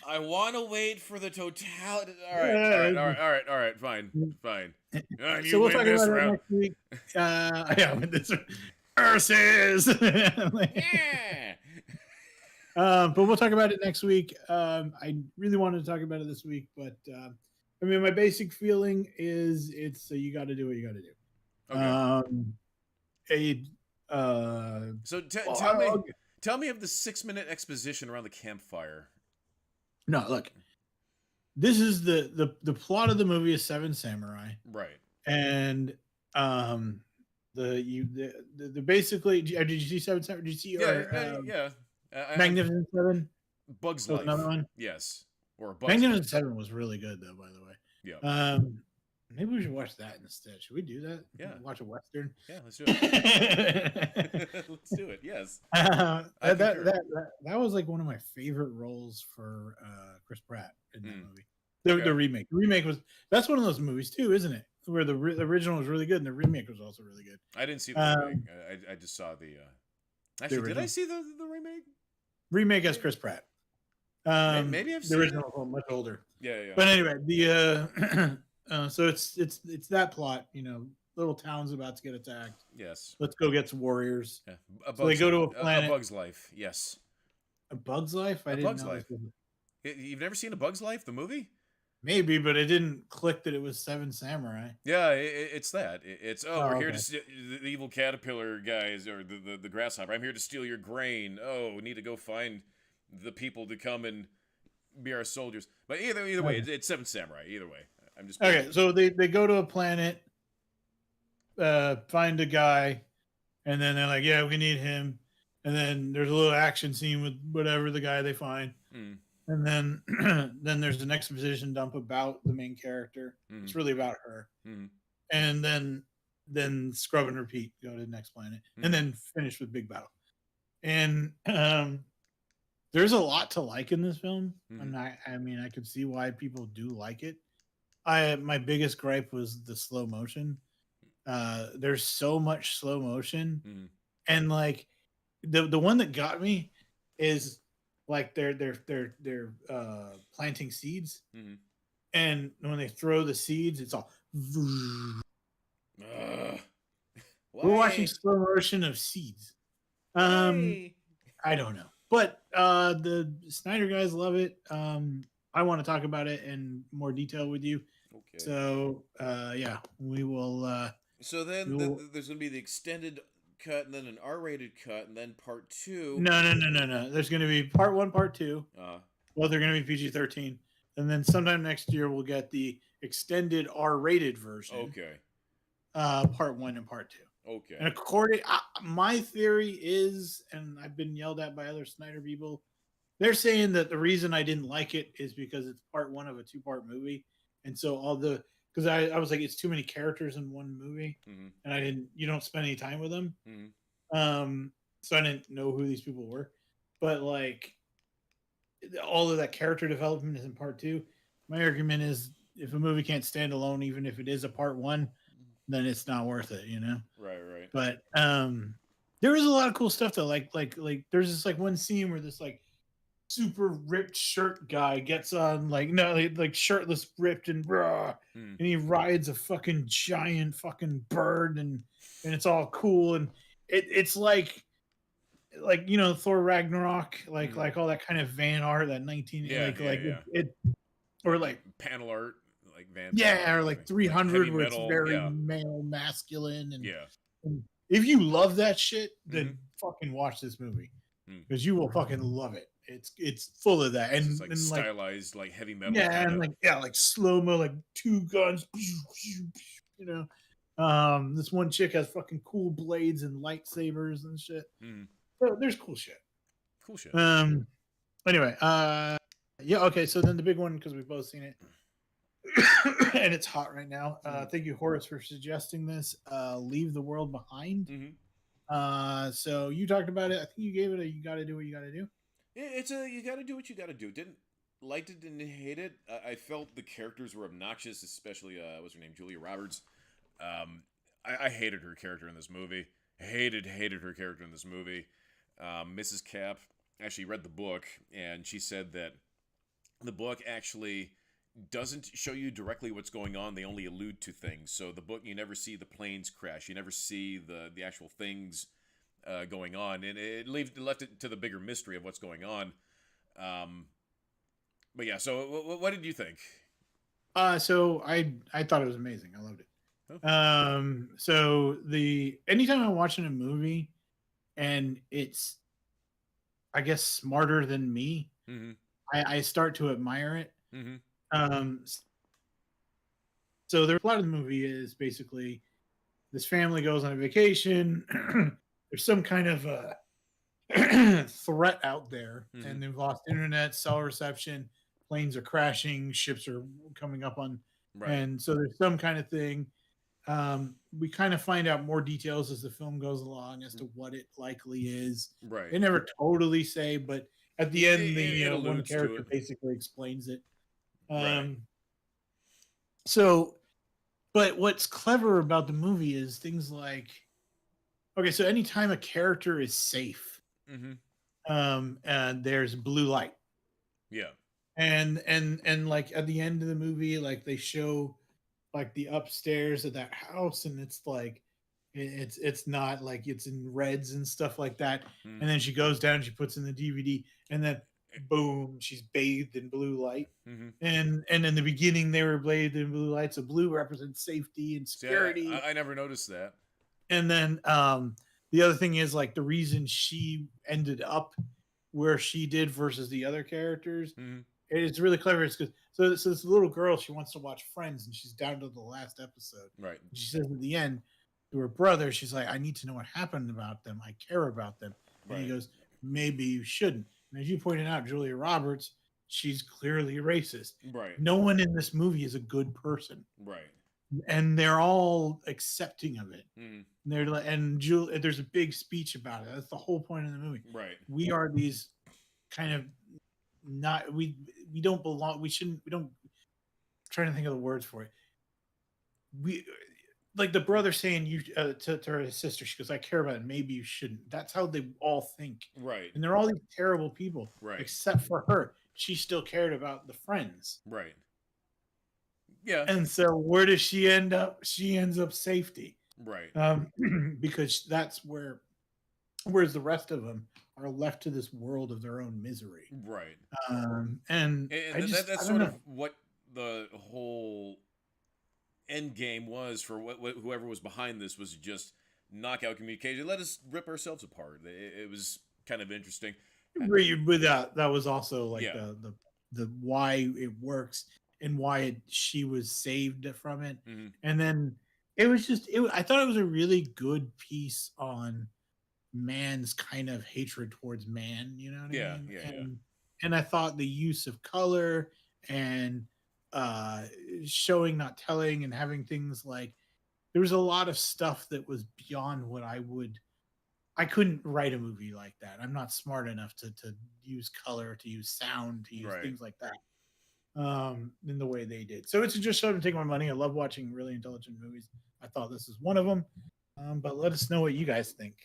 I want to wait for the totality. All right. Fine. So we'll talk about it next week. With this versus. Yeah. But we'll talk about it next week. I really wanted to talk about it this week, but I mean, my basic feeling is it's you got to do what you got to do. Okay. So tell me of the 6-minute exposition around the campfire. No, look. This is the plot of the movie is Seven Samurai, right? And the basically did you see Seven Samurai? Did you see Magnificent Seven? Bug's Life. Another one. Yes. Or Magnificent Seven was really good though, by the way. Yeah. Maybe we should watch that instead. Should we do that? Yeah. Watch a Western? Yeah, let's do it. Let's do it, yes. That was like one of my favorite roles for Chris Pratt in that movie. The remake. The remake that's one of those movies too, isn't it? Where the original was really good and the remake was also really good. I didn't see the remake. I just saw the actually, did I see the remake? Remake as Chris Pratt. Maybe I've seen the original one, much older. Yeah. But anyway, so it's that plot, little town's about to get attacked. Yes. Let's go get some warriors. Yeah. So they go to a planet. A Bug's Life. Yes. A Bug's Life? I didn't know. Life. You've never seen A Bug's Life, the movie? Maybe, but it didn't click that it was Seven Samurai. Yeah, it's that. It's we're here to the evil caterpillar guys or the grasshopper. I'm here to steal your grain. Oh, we need to go find the people to come and be our soldiers. But either way, it's Seven Samurai. Either way, I'm just okay. So they go to a planet, find a guy, and then they're like, "Yeah, we need him." And then there's a little action scene with whatever the guy they find. And then then there's an exposition dump about the main character. It's really about her. And then scrub and repeat, go to the next planet, and then finish with big battle. And there's a lot to like in this film. I could see why people do like it. My biggest gripe was the slow motion. There's so much slow motion, and like the one that got me is like they're planting seeds, and when they throw the seeds, it's all. We're watching slow motion of seeds. I don't know, but the Snyder guys love it. I want to talk about it in more detail with you. Okay. So we will. So then there's going to be the extended cut, and then an R-rated cut, and then part 2. No. There's going to be part 1, part 2. Well, they're going to be PG-13, and then sometime next year we'll get the extended R-rated version. Okay. Part 1 and part 2. Okay. And my theory is, and I've been yelled at by other Snyder people, they're saying that the reason I didn't like it is because it's part 1 of a 2-part movie, and so because I was like, it's too many characters in one movie, and you don't spend any time with them, so I didn't know who these people were, but like all of that character development is in part 2. My argument is, if a movie can't stand alone, even if it is a part 1, then it's not worth it, you know? Right. But there is a lot of cool stuff though. Like there's this like one scene where this like super ripped shirt guy gets on like shirtless, ripped and and he rides a fucking giant fucking bird and it's all cool and it's like Thor Ragnarok, like all that kind of van art, that 19 it or like panel art, like Van or like 300 where it's very male masculine and and if you love that shit, then fucking watch this movie because you will fucking love it. It's full of that and, it's like stylized like heavy metal. And like slow mo, like 2 guns, this one chick has fucking cool blades and lightsabers and shit. So there's cool shit. Anyway, okay, so then the big one, because we've both seen it and it's hot right now. Thank you, Horace, for suggesting this. Leave the World Behind. So you talked about it. I think you gave it a you gotta do what you gotta do. It's you gotta do what you gotta do. Didn't hate it. I felt the characters were obnoxious, especially what's her name, Julia Roberts. I hated her character in this movie. Hated her character in this movie. Mrs. Cap actually read the book, and she said that the book actually doesn't show you directly what's going on. They only allude to things. So the book, you never see the planes crash. You never see the actual things going on, and it left it to the bigger mystery of what's going on. But yeah, so what did you think? So I thought it was amazing. I loved it. So anytime I'm watching a movie and it's, I guess, smarter than me, I start to admire it. So there's a lot of the movie is basically this family goes on a vacation. There's some kind of threat out there, and they've lost internet, cell reception, planes are crashing, ships are coming up on, and so there's some kind of thing. We kind of find out more details as the film goes along as to what it likely is. Right. They never totally say, but at the end, the one character basically explains it. So, but what's clever about the movie is things like, okay, so anytime a character is safe, and there's blue light. Yeah. And like at the end of the movie, like they show like the upstairs of that house, and it's like it's not like it's in reds and stuff like that. And then she goes down, she puts in the DVD, and then boom, she's bathed in blue light. And in the beginning they were bathed in blue light, so blue represents safety and security. See, I never noticed that. And then the other thing is, like, the reason she ended up where she did versus the other characters, it's really clever. It's because so this little girl, she wants to watch Friends, and she's down to the last episode. Right. She says at the end to her brother, she's like, I need to know what happened about them. I care about them. And he goes, maybe you shouldn't. And as you pointed out, Julia Roberts, she's clearly racist. Right. No one in this movie is a good person. Right. And they're all accepting of it. They're like, and there's a big speech about it. That's the whole point of the movie. Right. We are these kind of not we don't belong. We don't. I'm trying to think of the words for it. We like the brother saying you to her sister. She goes, "I care about it. Maybe you shouldn't." That's how they all think. Right. And they're all these terrible people. Right. Except for her, she still cared about the friends. Right. Yeah. And so where does she end up? She ends up safety. Right. Because that's whereas the rest of them are left to this world of their own misery. Right. And that's sort of what the whole end game was for whoever was behind this, was just knock out communication. Let us rip ourselves apart. It was kind of interesting. With that was also like the the why it works and why she was saved from it. Mm-hmm. And then it was just I thought it was a really good piece on man's kind of hatred towards man, you know what I Yeah, mean? yeah, yeah. And I thought the use of color and uh showing not telling and having things like there was a lot of stuff that was beyond what I couldn't write a movie like that. I'm not smart enough to use color, to use sound, to use Right. things like that in the way they did. So it's just sort of take my money. I love watching really intelligent movies. I thought this is one of them. But let us know what you guys think.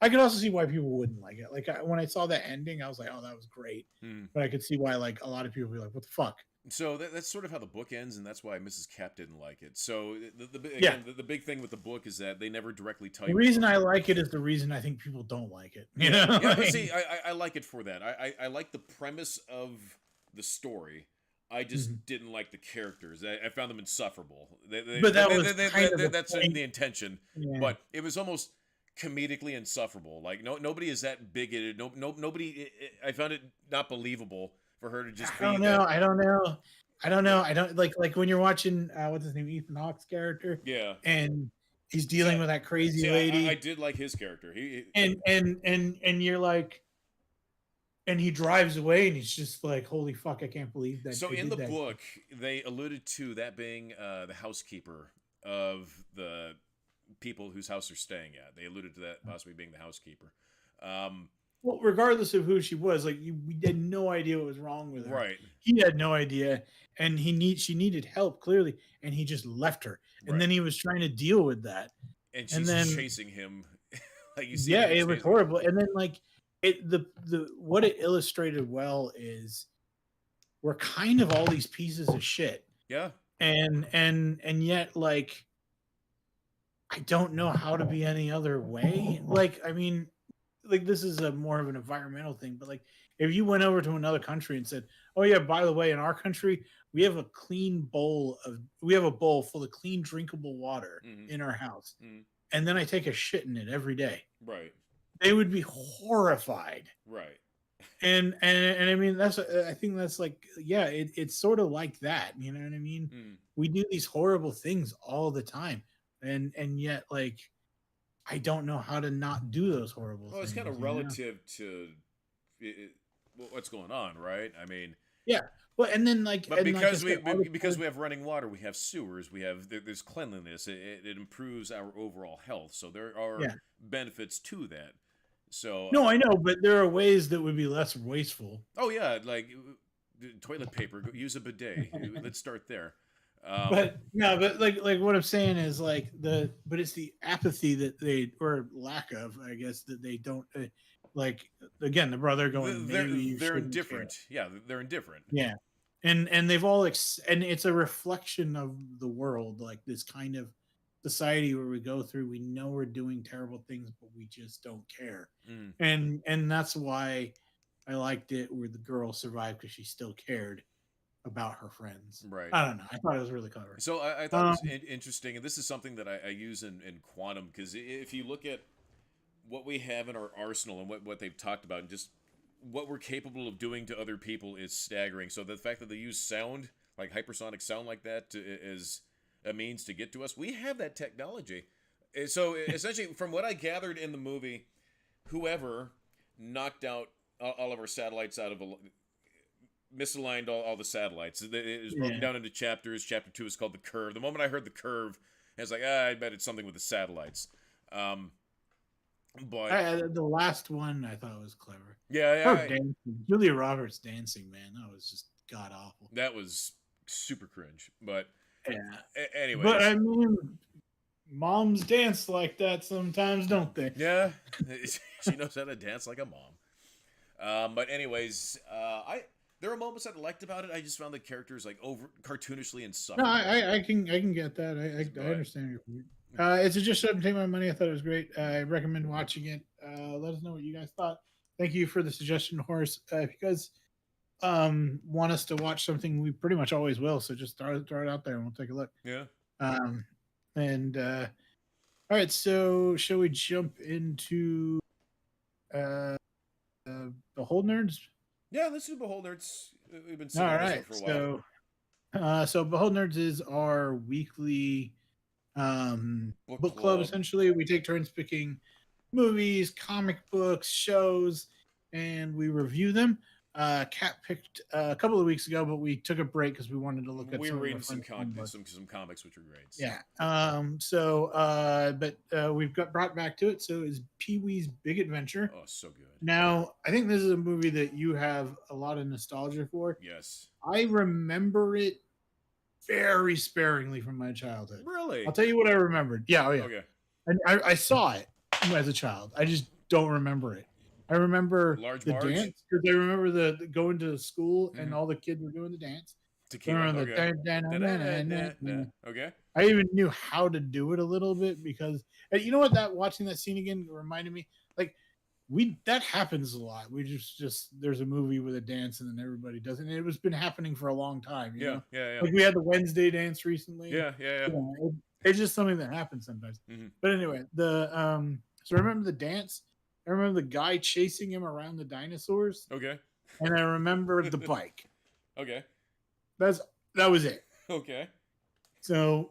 I could also see why people wouldn't like it. Like when I saw that ending, I was like, "Oh, that was great," Mm. but I could see why like a lot of people would be like, "What the fuck?" So that's sort of how the book ends, and that's why Mrs. Cap didn't like it. So Yeah. the big thing with the book is that they never directly tell The you. reason I like it is the reason I think people don't like it. You know? Yeah. But see, I like it for that. I like the premise of the story. I just Mhm. didn't like the characters. I found them insufferable. But that was kind of the That's point. the intention. Yeah. But it was almost comedically insufferable. Like nobody is that bigoted. Nobody. I found it not believable for her to just I be don't that. know. I don't know. I don't know. But I don't like when you're watching what's his name, Ethan Hawke's character, yeah. and he's See, dealing with that crazy I lady, did like his character. and you're like, and he drives away, and he's just like, holy fuck, I can't believe that So I in did the that. book, they alluded to that being the housekeeper of the people whose house they're staying at. They alluded to that possibly being the housekeeper. Um, Well, regardless of who she was, like we had no idea what was wrong with her. right, He had no idea, and she needed help clearly, and he just left her. And right. then he was trying to deal with that, And and she's then chasing him. Like you see yeah, him it was chasing her. horrible. And then like the what it illustrated well is we're kind of all these pieces of shit, Yeah. and yet like I don't know how to be any other way. Like I mean, like this is a more of an environmental thing, but like if you went over to another country and said, "Oh yeah, by the way, in our country we have a bowl full of clean drinkable water Mm-hmm. in our house, Mm-hmm. and then I take a shit in it every day," Right. they would be horrified. Right. And I mean that's I think that's like yeah, it's sort of like that, you know what I mean? Mm. We do these horrible things all the time, and yet like I don't know how to not do those horrible Well, it's kind things, of you know? relative to what's going on, right? I mean, Yeah. Well, but and like I because said, all the because we have running water, we have sewers, there's cleanliness. It improves our overall health. So there are yeah. benefits to that. So No, I know, but there are ways that would be less wasteful. oh yeah, like toilet paper. Use a bidet. Let's start there. But no, but like what I'm saying is like but it's the apathy that they or lack of, I guess, that they don't like. Again, the brother going, maybe you they're shouldn't care. indifferent. Yeah, they're indifferent. Yeah, and they've all and it's a reflection of the world, like this kind of society where we go through. We know we're doing terrible things, but we just don't care, Mm, and that's why I liked it where the girl survived because she still cared about her friends. right. I don't know. I thought it was really clever. So I thought it Um, was interesting, and this is something that I use in quantum because if you look at what we have in our arsenal and what they've talked about, and just what we're capable of doing to other people is staggering. So the fact that they use sound, like hypersonic sound like that, as a means to get to us, we have that technology. So essentially, from what I gathered in the movie, whoever knocked out all of our satellites out of a misaligned all the satellites. It was broken yeah. down into chapters. Chapter 2 is called the curve. The moment I heard the curve, I was like, I bet it's something with the satellites. But The last one I thought was clever. yeah, Her dancing, Julia Roberts dancing, man, that was just god awful. that was super cringe. But Yeah, but anyways, I mean, moms dance like that sometimes, don't they? yeah, she knows how to dance like a mom. But anyways, there are moments I liked about it. I just found the characters like over cartoonishly No, insufferable. I can get that. I understand your point. It's just shouldn't take my money. I thought it was great. I recommend watching it. Let us know what you guys thought. Thank you for the suggestion, Horace. If you guys want us to watch something, we pretty much always will. So just throw it out there and we'll take a look. Yeah. And all right, so shall we jump into Behold Nerds? Yeah, let's do Behold Nerds. We've been sitting on this one for a while. So Behold Nerds is our weekly book club. Essentially, we take turns picking movies, comic books, shows, and we review them. Kat picked a couple of weeks ago, but we took a break because we wanted to look at. We were reading some comics, which were great. So. Yeah. But we've got brought back to it. So is Pee-wee's Big Adventure. Oh, so good. Now, I think this is a movie that you have a lot of nostalgia for. Yes. I remember it very sparingly from my childhood. Really? I'll tell you what I remembered. Yeah. Oh, yeah. Okay. And I saw it as a child. I just don't remember it. I remember Large the Marge? dance because I remember the going to school and all the kids were doing the dance. Okay. I even knew how to do it a little bit because you know what, that watching that scene again reminded me, like, that happens a lot. We just there's a movie with a dance and then everybody does it. And it was been happening for a long time. You know? Yeah. Like we had the Wednesday dance recently. Yeah. You know, it's just something that happens sometimes. But anyway, so I remember the dance. I remember the guy chasing him around the dinosaurs. Okay. And I remember the bike. Okay. That was it. Okay. So,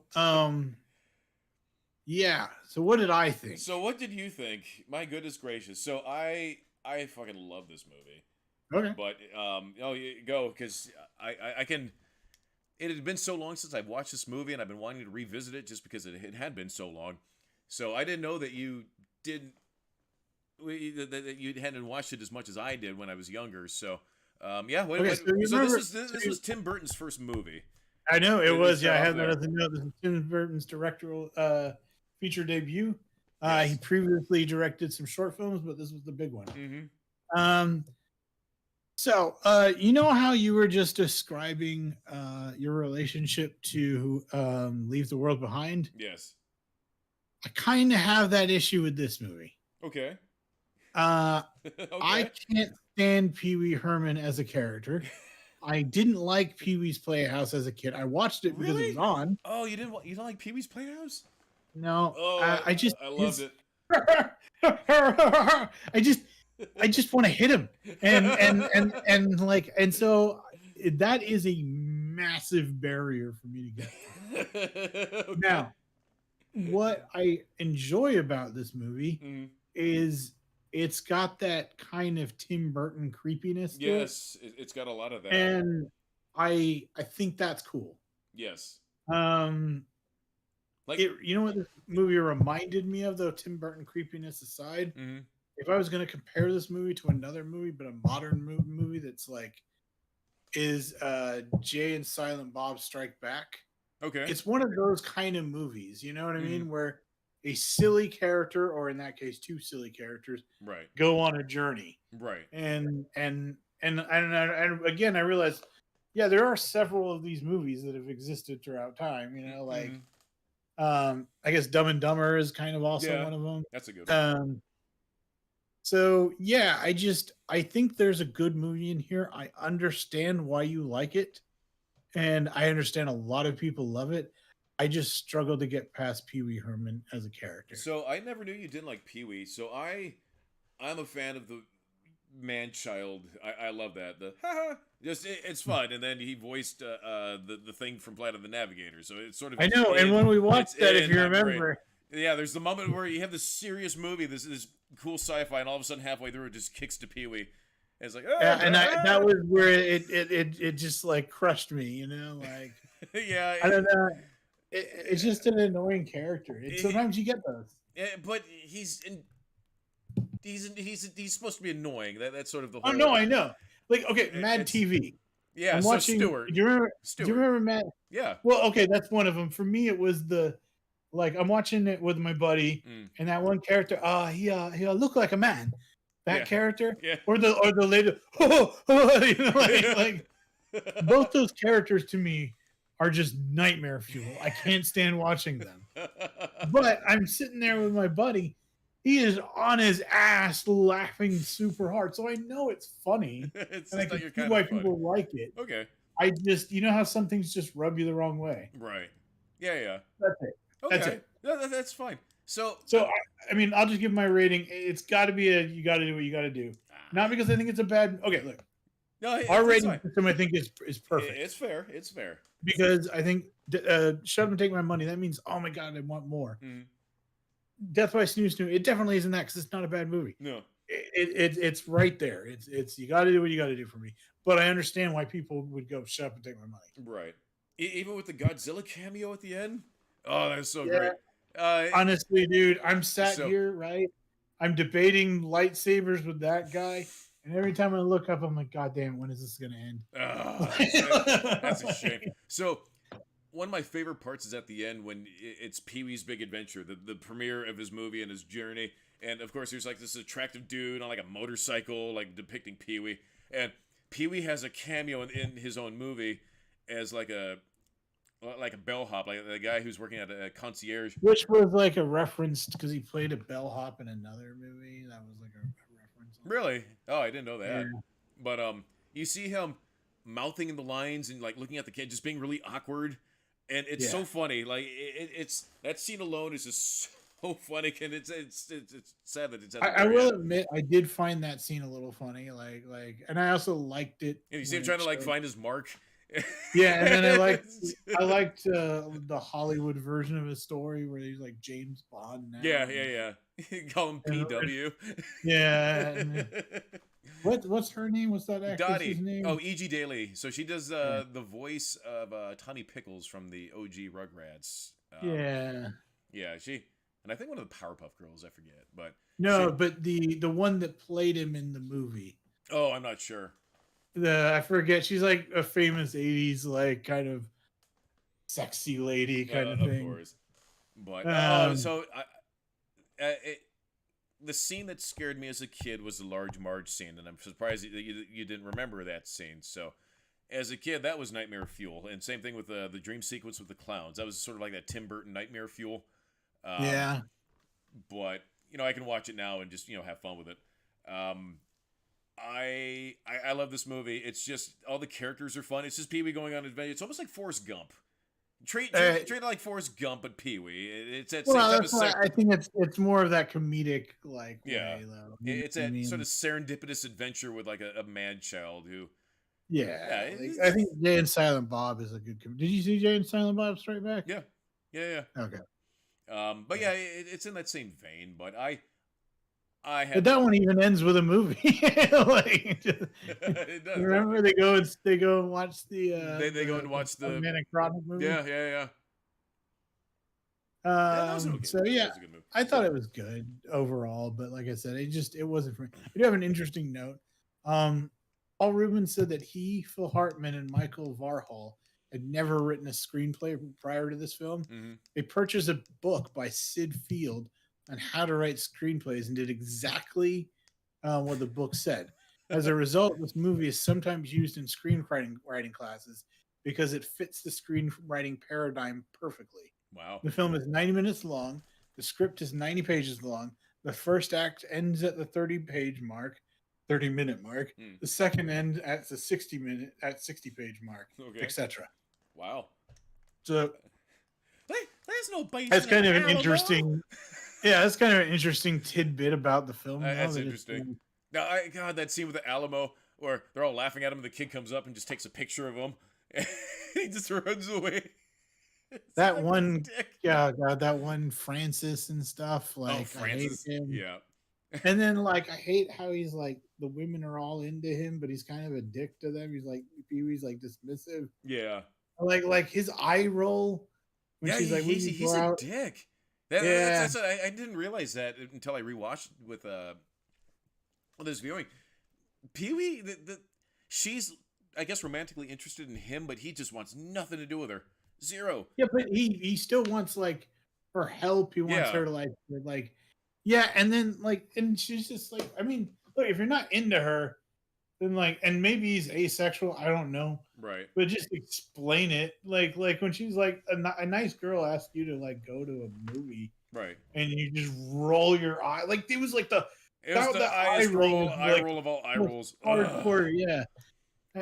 yeah. So what did I think? So what did you think? My goodness gracious. So I fucking love this movie. Okay. But go because I can. It had been so long since I've watched this movie, and I've been wanting to revisit it just because it had been so long. So I didn't know that you didn't. That you hadn't watched it as much as I did when I was younger. So, yeah. This was Tim Burton's first movie. I know it was. Yeah, I had that as a note. This is Tim Burton's directorial feature debut. Yes. He previously directed some short films, but this was the big one. Mm-hmm. So, you know how you were just describing your relationship to Leave the World Behind? Yes. I kind of have that issue with this movie. Okay. Okay. I can't stand Pee-wee Herman as a character. I didn't like Pee-wee's Playhouse as a kid. I watched it because it was on. Oh, you don't like Pee-wee's Playhouse? No. Oh, I loved it. I just want to hit him, and so that is a massive barrier for me to get. Okay. Now, what I enjoy about this movie is it's got that kind of Tim Burton creepiness. Yes, it's got a lot of that, and I think that's cool. Yes. You know what this movie reminded me of, though, Tim Burton creepiness aside? If I was going to compare this movie to another movie, but a modern movie that's is Jay and Silent Bob Strike Back. Okay. It's one of those kind of movies, you know what I mean? Where a silly character, or in that case, two silly characters, go on a journey. Right. And again, I realized, yeah, there are several of these movies that have existed throughout time, you know, like, I guess Dumb and Dumber is kind of also one of them. That's a good one. So yeah, I think there's a good movie in here. I understand why you like it, and I understand a lot of people love it. I just struggle to get past Pee-wee Herman as a character. So I never knew you didn't like Pee-wee. So I'm a fan of the man-child. I love that. It's fun. And then he voiced the thing from Planet of the Navigator. So it's sort of. I know. And when we watched that, if you remember. Yeah, there's the moment where you have this serious movie, this cool sci-fi, and all of a sudden halfway through it just kicks to Pee-wee. It's like, that was where it just like crushed me, you know, like. Yeah. I don't know. It's just an annoying character. Sometimes you get those. But he's supposed to be annoying. That's sort of the whole. Oh no, I know. Like, okay, Mad TV. Yeah, I'm watching Stewart. Do you remember Mad? Yeah. Well, okay, that's one of them. For me, it was I'm watching it with my buddy, and that one character, he looked like a man. That character, or the lady, you know, like both those characters to me are just nightmare fuel. I can't stand watching them. But I'm sitting there with my buddy. He is on his ass laughing super hard. So I know it's funny. And I can see why people like it. Okay. I just, you know how some things just rub you the wrong way. Right. Yeah. That's it. Okay. That's it. No, that's fine. So I mean, I'll just give my rating. It's got to be you got to do what you got to do. Not because I think it's a bad. Okay, look. No, Our it's rating fine. system, I think, is perfect. It's fair. It's fair. Because I think shut up and take my money. That means, oh my god, I want more. Mm. Death by Snoo Snoo. It definitely isn't that because it's not a bad movie. No. It's right there. It's you got to do what you got to do for me. But I understand why people would go shut up and take my money. Right. Even with the Godzilla cameo at the end. Oh, that's so Yeah. great. Honestly, dude, I'm sat here, right? I'm debating lightsabers with that guy, and every time I look up, I'm like, God damn, when is this gonna end? That's a shame. So one of my favorite parts is at the end when it's Pee-wee's Big Adventure, the premiere of his movie and his journey. And of course, there's like this attractive dude on like a motorcycle, like depicting Pee-wee. And Pee-wee has a cameo in his own movie as like a bellhop, like the guy who's working at a concierge. Which was like a reference because he played a bellhop in another movie. That was like a reference. Really? Oh, I didn't know that. Yeah. But you see him mouthing in the lines and like looking at the kid, just being really awkward. And it's so funny. Like it's that scene alone is just so funny, and it's sad that it's. I will admit, I did find that scene a little funny. Like, and I also liked it. And you see him trying to like find his mark. Yeah, and then I liked the Hollywood version of his story where he's like James Bond now. Yeah. Call him PW. Yeah. What's her name? What's that actress's name? Oh, E.G. Daily. So she does the voice of Tawny Pickles from the OG Rugrats. Yeah, she, and I think one of the Powerpuff Girls, I forget, but but the one that played him in the movie. Oh, I'm not sure. I forget. She's like a famous '80s like kind of sexy lady kind of thing. Of course, but so the scene that scared me as a kid was the Large Marge scene, and I'm surprised that you didn't remember that scene. So, as a kid, that was nightmare fuel, and same thing with the dream sequence with the clowns. That was sort of like that Tim Burton nightmare fuel. Yeah, but I can watch it now and just have fun with it. I love this movie. It's just all the characters are fun. It's just Pee-wee going on adventure. It's almost like Forrest Gump. Treat it like Forrest Gump but Pee-wee. It's that same type of I think it's more of that comedic way, though. It's that sort of serendipitous adventure with like a mad child who. I think Jay and Silent Bob is a good. Did you see Jay and Silent Bob Straight Back? Yeah. Okay. But yeah, it's in that same vein. But but that one even ends with a movie. It does. Remember they go and watch the they go and watch the Manic Chronic movie. Yeah. So yeah, I thought it was good overall, but like I said, it wasn't for me. I do have an interesting note. Paul Rubin said that Phil Hartman, and Michael Varhol had never written a screenplay prior to this film. Mm-hmm. They purchased a book by Sid Field on how to write screenplays and did exactly what the book said. As a result, this movie is sometimes used in screenwriting classes because it fits the screenwriting paradigm perfectly. Wow. The film is 90 minutes long. The script is 90 pages long. The first act ends at the 30-minute mark. The second end at the 60-page mark, etc. Wow. So there's no base. That's kind of an interesting. Yeah, that's kind of an interesting tidbit about the film. That's interesting. Now, God, that scene with the Alamo, where they're all laughing at him, and the kid comes up and just takes a picture of him, and he just runs away. That one, God, that one Francis and stuff. Like, Francis, I hate him. Yeah. And then, like, I hate how he's like the women are all into him, but he's kind of a dick to them. He's like Pee-wee's like dismissive. Yeah. Like his eye roll. When she's like, he's a dick. That's I didn't realize that until I rewatched with this viewing. Pee-wee, she's I guess romantically interested in him, but he just wants nothing to do with her. Zero. Yeah, but he still wants like her help. He wants her to like yeah, and then like, and she's just like, I mean, look, if you're not into her, then like, and maybe he's asexual, I don't know, right? But just explain it, like when she's like a nice girl asks you to like go to a movie, right? And you just roll your eye, like it was like the eye roll of all eye rolls, hardcore, yeah.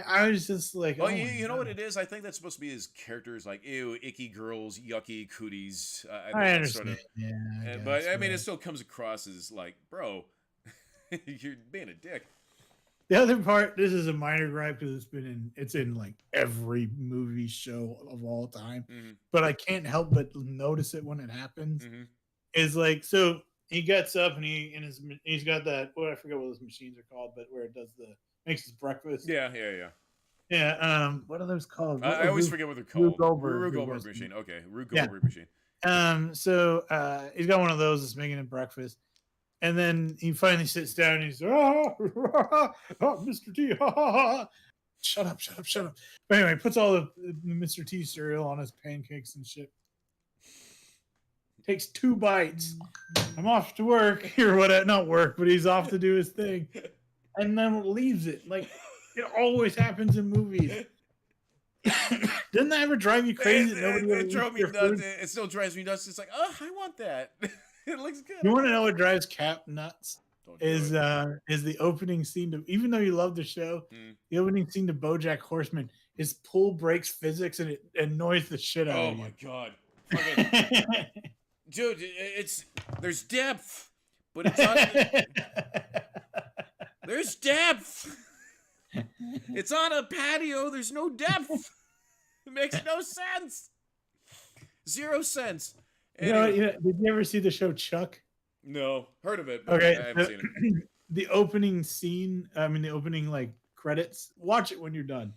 I was just like, well, you know what it is? I think that's supposed to be his characters, like, ew, icky girls, yucky cooties. I understand. Sort of, yeah, but I mean, it still comes across as like, bro, you're being a dick. The other part, this is a minor gripe because it's in like every movie show of all time, but I can't help but notice it when it happens. Is like, so he gets up and he's got that, I forget what those machines are called, but where it does makes his breakfast. Yeah. What are those called? I always forget what they're called. Rube Goldberg machine. Okay, Rube Goldberg machine. So he's got one of those that's making him breakfast. And then he finally sits down and he's Mr. T, shut up. But anyway, he puts all the Mr. T cereal on his pancakes and shit. Takes 2 bites. I'm off to work or whatever. Not work, but he's off to do his thing. And then leaves it. Like, it always happens in movies. Didn't that ever drive you crazy? It drove me nuts. It still drives me nuts. It's like, oh, I want that. It looks good. You want to know what drives Cap nuts? Is the opening scene to, even though you love the show, the opening scene to BoJack Horseman, his pull breaks physics and it annoys the shit out of you. Oh my god. Dude, there's depth, but it's on there's depth. It's on a patio, there's no depth. It makes no sense. 0 sense. Anyway. Did you ever see the show Chuck? No, heard of it, but okay, I haven't seen it. The opening scene, the opening like credits. Watch it when you're done.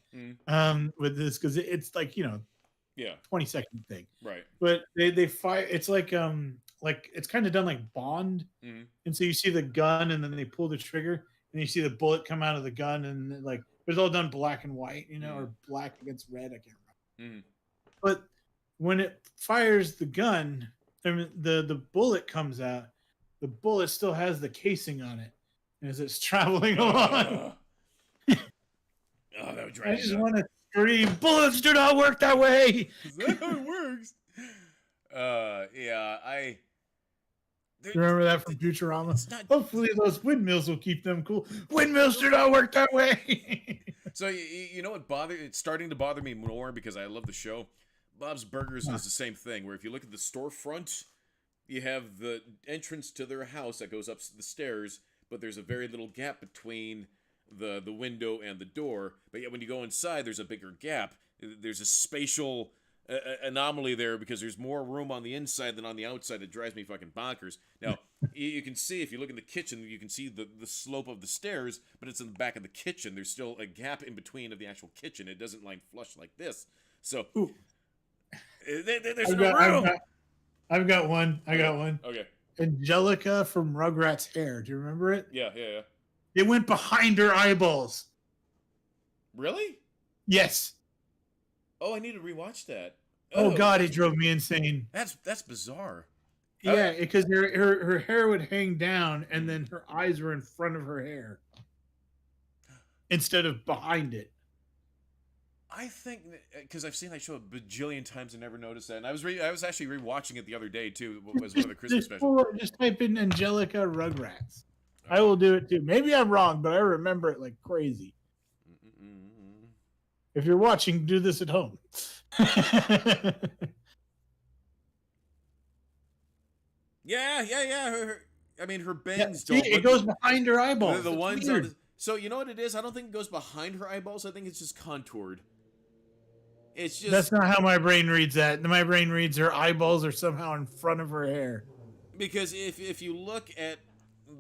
With this, because it's like 20-second thing, right? But they fire. It's like it's kind of done like Bond, and so you see the gun, and then they pull the trigger, and you see the bullet come out of the gun, and like it's all done black and white, or black against red. I can't remember. But when it fires the gun, the bullet comes out. The bullet still has the casing on it as it's traveling along. That would drive me. I just want to scream, bullets do not work that way. Is that how it works? Yeah, remember that from Futurama? Hopefully those windmills will keep them cool. Windmills do not work that way. So you know what it's starting to bother me more because I love the show. Bob's Burgers does the same thing, where if you look at the storefront, you have the entrance to their house that goes up the stairs, but there's a very little gap between the window and the door. But yet when you go inside, there's a bigger gap. There's a spatial anomaly there because there's more room on the inside than on the outside. It drives me fucking bonkers. Now, you can see, if you look in the kitchen, you can see the slope of the stairs, but it's in the back of the kitchen. There's still a gap in between of the actual kitchen. It doesn't line flush like this. So, there's no room. I've got one. I got one. Okay. Angelica from Rugrats' Hair. Do you remember it? Yeah. It went behind her eyeballs. Really? Yes. Oh, I need to rewatch that. Oh God, it drove me insane. That's bizarre. Yeah, because her hair would hang down, and then her eyes were in front of her hair instead of behind it. I think because I've seen that show a bajillion times and never noticed that. And I was actually rewatching it the other day too. It was one of the Christmas specials. Just type in Angelica Rugrats. I will do it too. Maybe I'm wrong, but I remember it like crazy. If you're watching, do this at home. Yeah. Her bangs don't. It goes behind her eyeballs. The ones on so you know what it is? I don't think it goes behind her eyeballs. I think it's just contoured. It's just that's not how my brain reads that. My brain reads her eyeballs are somehow in front of her hair. Because if you look at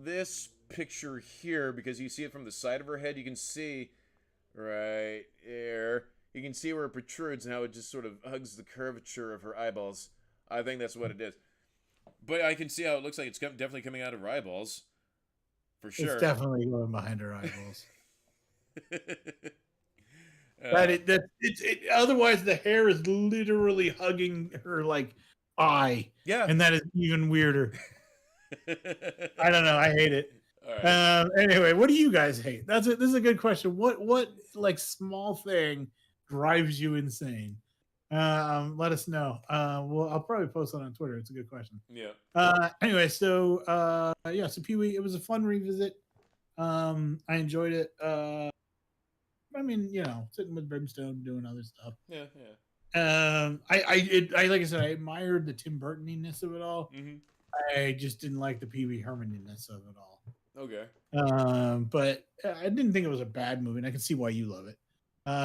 this picture here, because you see it from the side of her head, you can see right there. You can see where it protrudes and how it just sort of hugs the curvature of her eyeballs. I think that's what it is. But I can see how it looks like it's definitely coming out of her eyeballs. For sure. It's definitely going behind her eyeballs. Otherwise, the hair is literally hugging her like eye. Yeah. And that is even weirder. I don't know. I hate it. All right. Anyway, what do you guys hate? This is a good question. What like small thing drives you insane? Let us know. I'll probably post it on Twitter. It's a good question. Yeah. Anyway, so so Pee-wee, it was a fun revisit. I enjoyed it. Sitting with Brimstone, doing other stuff. Yeah. I like I said, I admired the Tim Burtoniness of it all. Mm-hmm. I just didn't like the Pee-wee Hermaniness of it all. Okay. But I didn't think it was a bad movie, and I can see why you love it.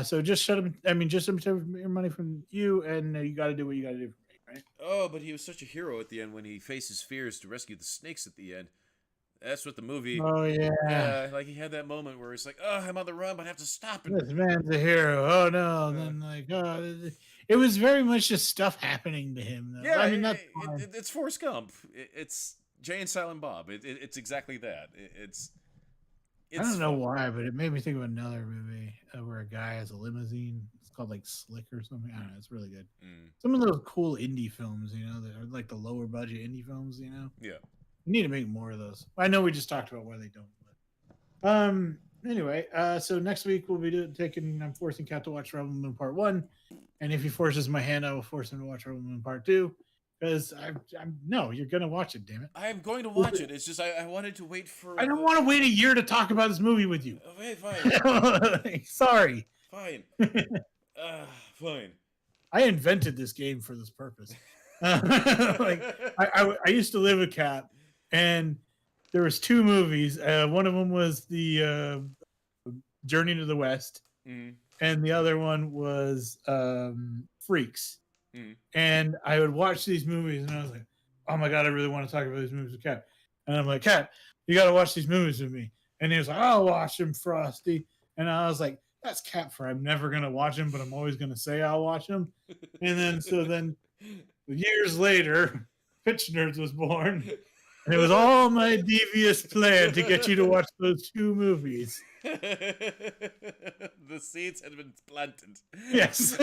So just shut him. I mean, just some your money from you, and you got to do what you got to do for me, right? Oh, but he was such a hero at the end when he faces fears to rescue the snakes at the end. That's what the movie. Oh yeah, Yeah, like he had that moment where he's like, "Oh, I'm on the run, but I have to stop." And this man's a hero. Oh no, and uh, then like, it was very much just stuff happening to him. Though. yeah, I mean, that's fine. it's Forrest Gump. It's Jay and Silent Bob. It's exactly that. I It's don't know fun. why, but it made me think of another movie where a guy has a limousine. It's called like Slick or something. I don't know. It's really good. Mm, Some of those cool indie films, that are like the lower budget indie films. yeah. We need to make more of those. I know we just talked about why they don't. But, Anyway, so next week we'll be taking. I'm forcing Cat to watch Rebel Moon Part 1, and if he forces my hand, I will force him to watch Rebel Moon Part 2. Because I'm no, you're gonna watch it. Damn it! I am going to watch it. It's just I wanted to wait for. I don't want to wait a year to talk about this movie with you. Okay, fine. Sorry. Fine. Fine. I invented this game for this purpose. Like I used to live with Cat, and there was two movies. One of them was the Journey to the West, and the other one was Freaks. And I would watch these movies, and I was like, "Oh my god, I really want to talk about these movies with Cat." And I'm like, "Cat, you got to watch these movies with me." And he was like, "I'll watch them, Frosty." And I was like, "That's Cat for I'm never gonna watch them, but I'm always gonna say I'll watch them." And then years later, Pitch Nerds was born, and it was all my devious plan to get you to watch those two movies. The seeds had been planted. Yes,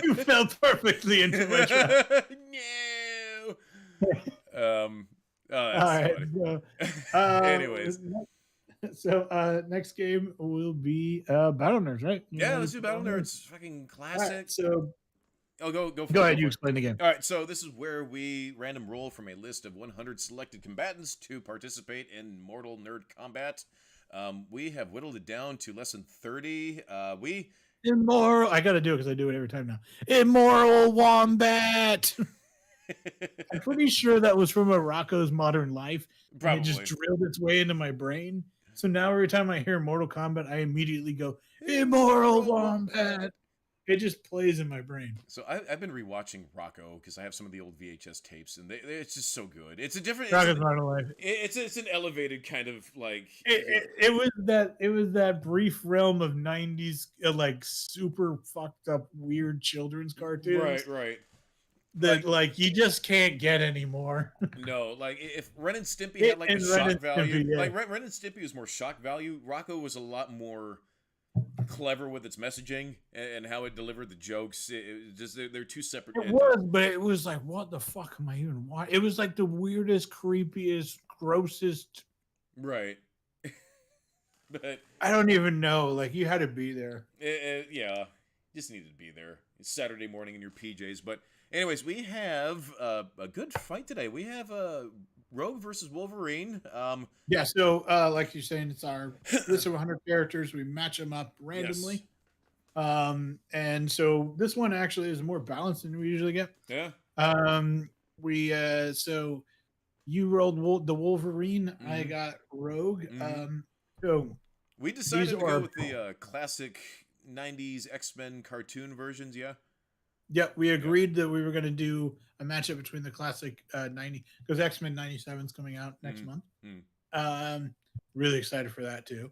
you fell perfectly into my trap. No. Oh, that's All right. funny. Anyways, Next game will be Battle Nerds, right? yeah, let's do Battle Nerds. Fucking classic. Right, so Oh, go go ahead. You explain again. All right, so this is where we random roll from a list of 100 selected combatants to participate in Mortal Nerd Combat. We have whittled it down to less than 30. Immoral. I got to do it because I do it every time now. Immoral Wombat. I'm pretty sure that was from a Rocco's Modern Life. Probably. And it just drilled its way into my brain. So now every time I hear Mortal Kombat, I immediately go, Immoral Wombat. It just plays in my brain. So I've been rewatching Rocco because I have some of the old VHS tapes, and it's just so good. It's a different. Rocco's Modern Life. It's an elevated kind of like. It was that brief realm of '90s like super fucked up weird children's cartoons. Right. That like you just can't get anymore. No, like if Ren and Stimpy had like the shock value, like Ren and Stimpy was more shock value. Rocco was a lot more clever with its messaging and how it delivered the jokes. It just they're two separate. It was, but it was like, what the fuck am I even watching? It was like the weirdest, creepiest, grossest. Right. But I don't even know. Like you had to be there. Yeah, just needed to be there. It's Saturday morning in your PJs. But anyways, we have a good fight today. We have Rogue versus Wolverine. Yeah, so like you're saying, it's our list of 100 characters. We match them up randomly. Yes. And so this one actually is more balanced than we usually get. Yeah. So you rolled the Wolverine. Mm-hmm. I got Rogue. Mm-hmm. So we decided to go with the classic 90s X-Men cartoon versions, yeah? Yep, we agreed that we were going to do a matchup between the classic 90, because X-Men 97 is coming out next month. Really excited for that too.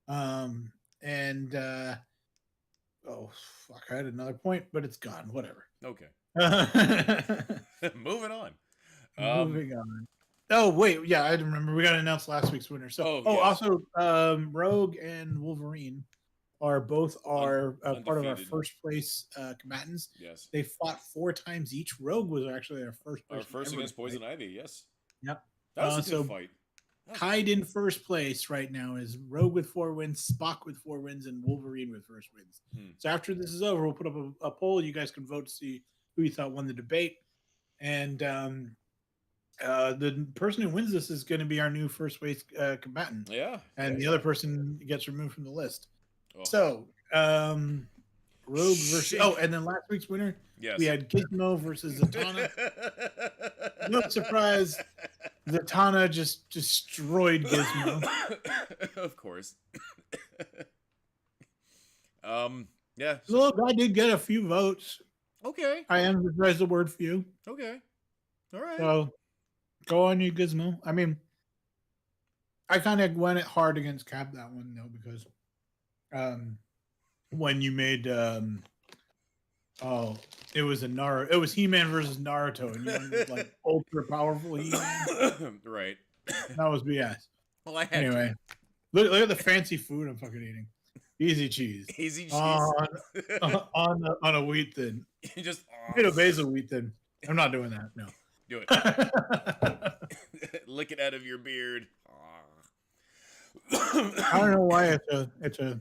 Oh fuck, I had another point, but it's gone. Whatever. Okay. Moving on. Moving on. Oh wait, yeah, I remember we got to announce last week's winner. So, yes. Also, Rogue and Wolverine are both part of our first place combatants. Yes, they fought 4 times each. Rogue was actually our first against Poison Ivy. Yes. Yep. That was a good fight. Tied in first place right now is Rogue with 4 wins, Spock with 4 wins, and Wolverine with first wins. So after this is over, we'll put up a poll. You guys can vote to see who you thought won the debate, and the person who wins this is going to be our new first place combatant. Yeah. And the other person gets removed from the list. Oh. So, Rogue versus... Oh, and then last week's winner, we had Gizmo versus Zatanna. No surprise, Zatanna just destroyed Gizmo. Of course. Yeah. The little guy did get a few votes. Okay. I emphasize the word few. Okay. All right. So go on, you Gizmo. I mean, I kind of went it hard against Cap that one though because when you made it was it was He-Man versus Naruto, and you went with like ultra powerful He-Man. Right. That was BS. Well, I had Anyway, look at the fancy food I'm fucking eating. Easy cheese. Easy cheese on a wheat thin. You just Made a basil wheat thin. I'm not doing that. No. Do it. Lick it out of your beard. I don't know why it's a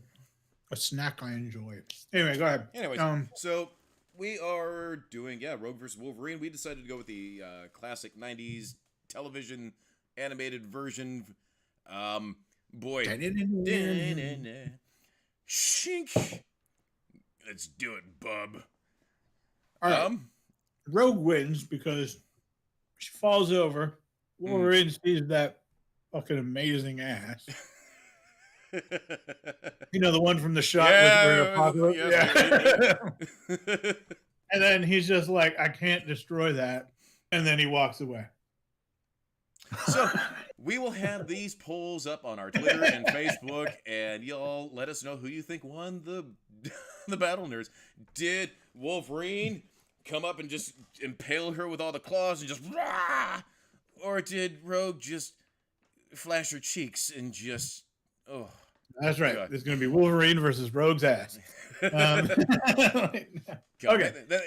snack I enjoy. Anyway, go ahead. Anyways, so we are doing Rogue versus Wolverine. We decided to go with the classic '90s television animated version. Boy, shink. Let's do it, bub. All right. Rogue wins because she falls over. Wolverine sees that fucking amazing ass. You know, the one from the shot with Apocalypse? Yeah. And then he's just like, I can't destroy that. And then he walks away. So we will have these polls up on our Twitter and Facebook, and y'all let us know who you think won the battle nerds. Did Wolverine come up and just impale her with all the claws and just rah? Or did Rogue just flash her cheeks and just That's right. God. There's going to be Wolverine versus Rogue's ass. Okay.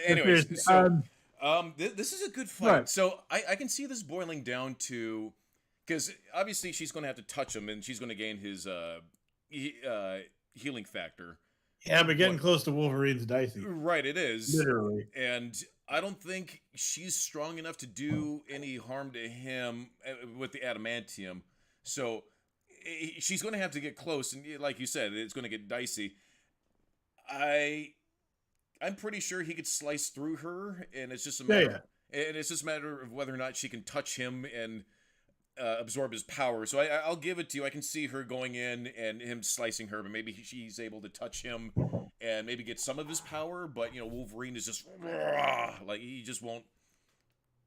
Anyways, so this is a good fight. Right. So I can see this boiling down to, because obviously she's going to have to touch him and she's going to gain his healing factor. Yeah, but getting close to Wolverine's dicey. Right, it is. Literally. And I don't think she's strong enough to do any harm to him with the adamantium. So she's going to have to get close, and like you said, it's going to get dicey. I'm pretty sure he could slice through her, and it's just a matter. And it's just a matter of whether or not she can touch him and absorb his power. So I'll give it to you. I can see her going in and him slicing her, but maybe she's able to touch him and maybe get some of his power. But Wolverine is just like he just won't.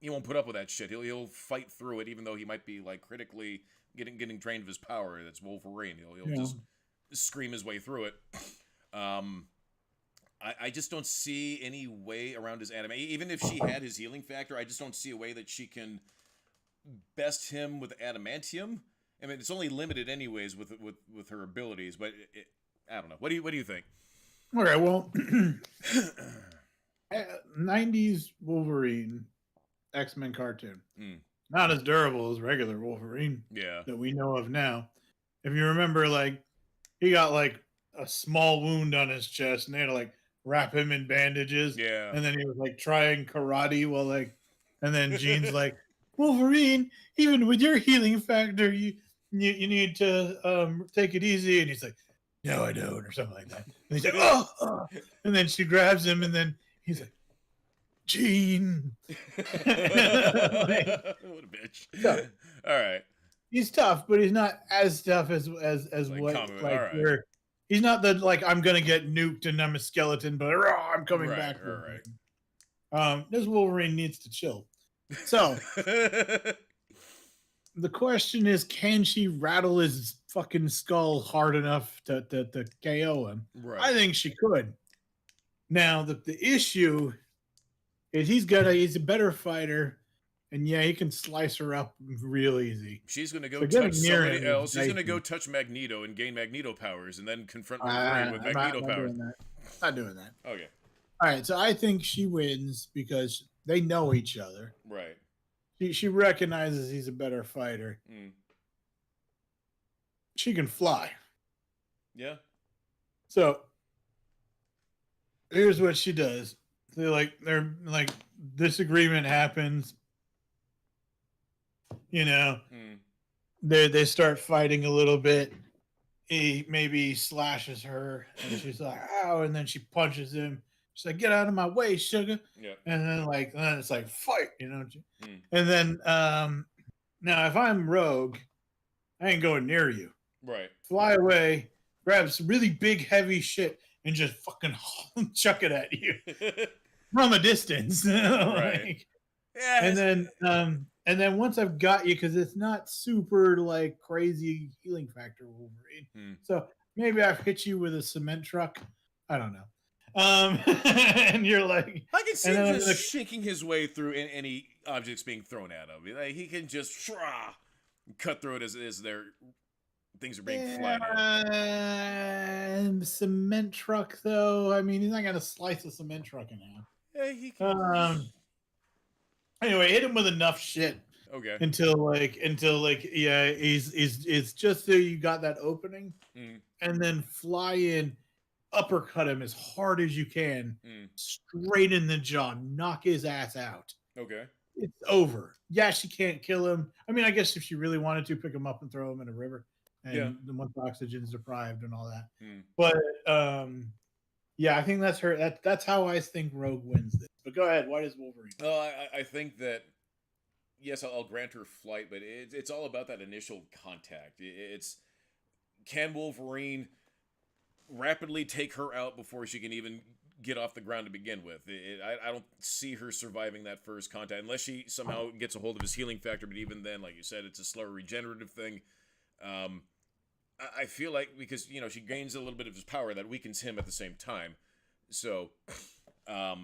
He won't put up with that shit. He'll fight through it, even though he might be like critically getting drained of his power. That's Wolverine. He'll just scream his way through it. I just don't see any way around his anime. Even if she had his healing factor, I just don't see a way that she can best him with adamantium. I mean, it's only limited anyways with her abilities, but I don't know. What do you think? Okay, well, 90s Wolverine X-Men cartoon. Not as durable as regular Wolverine that we know of now. If you remember, like, he got like a small wound on his chest and they had to like wrap him in bandages. Yeah. And then he was like trying karate while like, and then Jean's like, Wolverine, even with your healing factor, you need to take it easy. And he's like, no, I don't, or something like that. And he's like, oh. And then she grabs him and then he's like, Jean. What a bitch. So, all right. He's tough, but he's not as tough as like what common, like right. Where he's not the like I'm gonna get nuked and I'm a skeleton, but I'm coming back. Right. This Wolverine needs to chill. So the question is, can she rattle his fucking skull hard enough to KO him? Right. I think she could. Now the issue is he's a better fighter. And he can slice her up real easy. She's going to go touch somebody else. She's going to go touch Magneto and gain Magneto powers and then confront Wolverine with Magneto powers. Not doing that. Okay. All right, so I think she wins because they know each other. Right. She recognizes he's a better fighter. She can fly. Yeah. So here's what she does. They're like disagreement happens. They start fighting a little bit. He maybe slashes her, and she's like, "Ow!" And then she punches him. She's like, "Get out of my way, sugar!" Yeah. And then it's like fight, And then Now, if I'm Rogue, I ain't going near you. Right. Fly away, grab some really big, heavy shit, and just fucking chuck it at you from a distance. Right. Like, Yeah. and then once I've got you, because it's not super like crazy healing factor Wolverine, so maybe I've hit you with a cement truck. I don't know. And you're like, I can see and him then just shaking his way through any objects being thrown at him. Like, he can just cut through it as their things are being flying out. Cement truck though. I mean, he's not gonna slice a cement truck in half. Yeah, he can. Anyway, hit him with enough shit. Okay. Until yeah, it's just so you got that opening, and then fly in, uppercut him as hard as you can, straight in the jaw, knock his ass out. Okay. It's over. Yeah, she can't kill him. I mean, I guess if she really wanted to, pick him up and throw him in a river, and once oxygen's deprived and all that. But yeah, I think that's her. That's how I think Rogue wins this. But go ahead. Why does Wolverine? I think that yes, I'll grant her flight, but it's all about that initial contact. It's can Wolverine rapidly take her out before she can even get off the ground to begin with. I don't see her surviving that first contact unless she somehow gets a hold of his healing factor. But even then, like you said, it's a slower regenerative thing. I feel like because she gains a little bit of his power that weakens him at the same time. So, I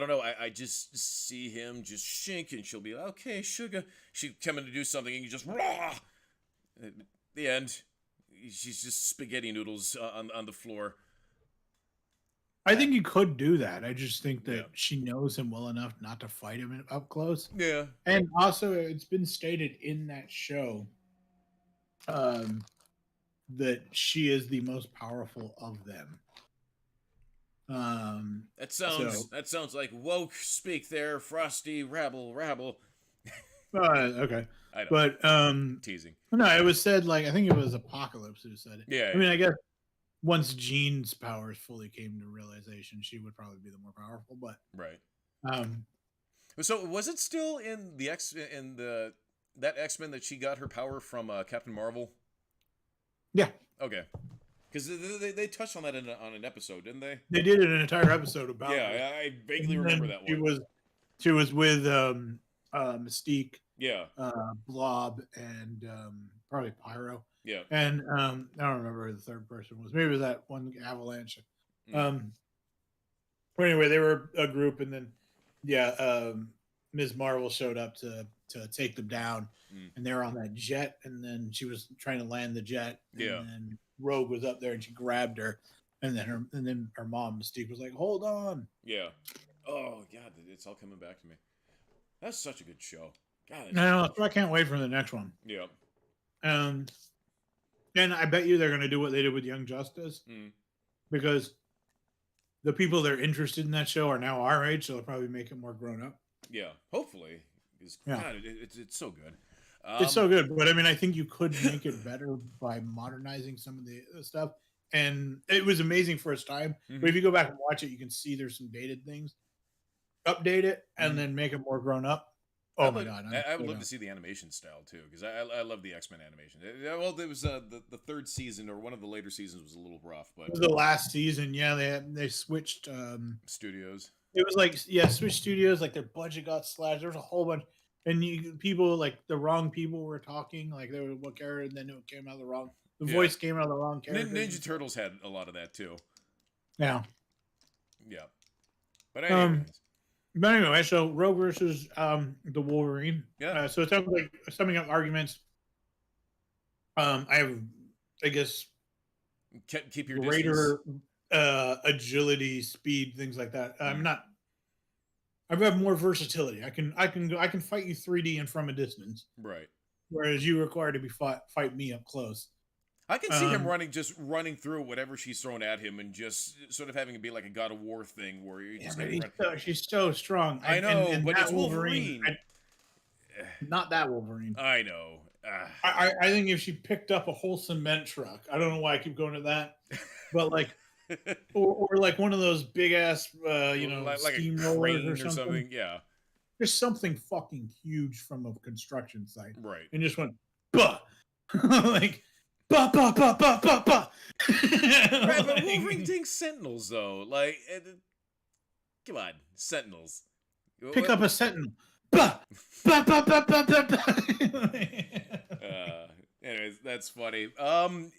don't know. I just see him just shink, and she'll be like, okay, sugar. She's coming to do something, and you just raw. At the end, she's just spaghetti noodles on the floor. I think you could do that. I just think that she knows him well enough not to fight him up close. Yeah. And also, it's been stated in that show that she is the most powerful of them. That sounds like woke speak there, Frosty, rabble. Okay. I know. But teasing. No, it was said, like, I think it was Apocalypse who said it. Yeah. I mean, I guess once Jean's powers fully came to realization, she would probably be the more powerful. But right. So was it still in that X-Men that she got her power from Captain Marvel? Yeah. Okay. Because they touched on that on an episode, didn't they? They did an entire episode about it. Yeah, I vaguely remember that one. She was with Mystique. Yeah. Blob and probably Pyro. Yeah. And I don't remember who the third person was. Maybe it was that one Avalanche. But anyway, they were a group, and then Ms. Marvel showed up to take them down, and they were on that jet, and then she was trying to land the jet, and then Rogue was up there, and she grabbed her, and then her mom Mystique was like, "Hold on." Yeah. Oh God, it's all coming back to me. That's such a good show. God, no, I can't wait for the next one. Yeah. And I bet you they're going to do what they did with Young Justice, because the people that are interested in that show are now our age, so they'll probably make it more grown up. Yeah, hopefully. God, it's so good. It's so good, but I mean, I think you could make it better by modernizing some of the stuff. And it was amazing for its time. But if you go back and watch it, you can see there's some dated things. Update it and then make it more grown up. Oh my God! I would love to see the animation style too, because I love the X-Men animation. Well, there was the third season, or one of the later seasons was a little rough, but the last season, they switched studios. It was like switch studios, like their budget got slashed. There was a whole bunch, and people like the wrong people were talking, like they were what character, and then it came out of the wrong. The voice came out of the wrong character. Ninja Turtles had a lot of that too. Yeah. Yeah. But anyways. But anyway, so Rogue versus the Wolverine. Yeah. So it sounds like summing up arguments. I have, I guess, keep your greater agility, speed, things like that. I have more versatility. I can fight you 3D and from a distance. Right. Whereas you require to be fight me up close. I can see him running through whatever she's thrown at him, and just sort of having it be like a God of War thing where you just she's so strong. I know, but it's Wolverine. Not that Wolverine. I know. I think if she picked up a whole cement truck, I don't know why I keep going to that, but like, or like one of those big ass, like a steam crane rollers or something. Yeah. just something fucking huge from a construction site, Right. and just went, bah, like, bah, bah, bah, bah, bah, bah. Right, but Wolverine thinks Sentinels though. Like, come on, Sentinels. Pick up a sentinel. Bah, bah, bah, bah, bah, bah, bah. Anyways, that's funny.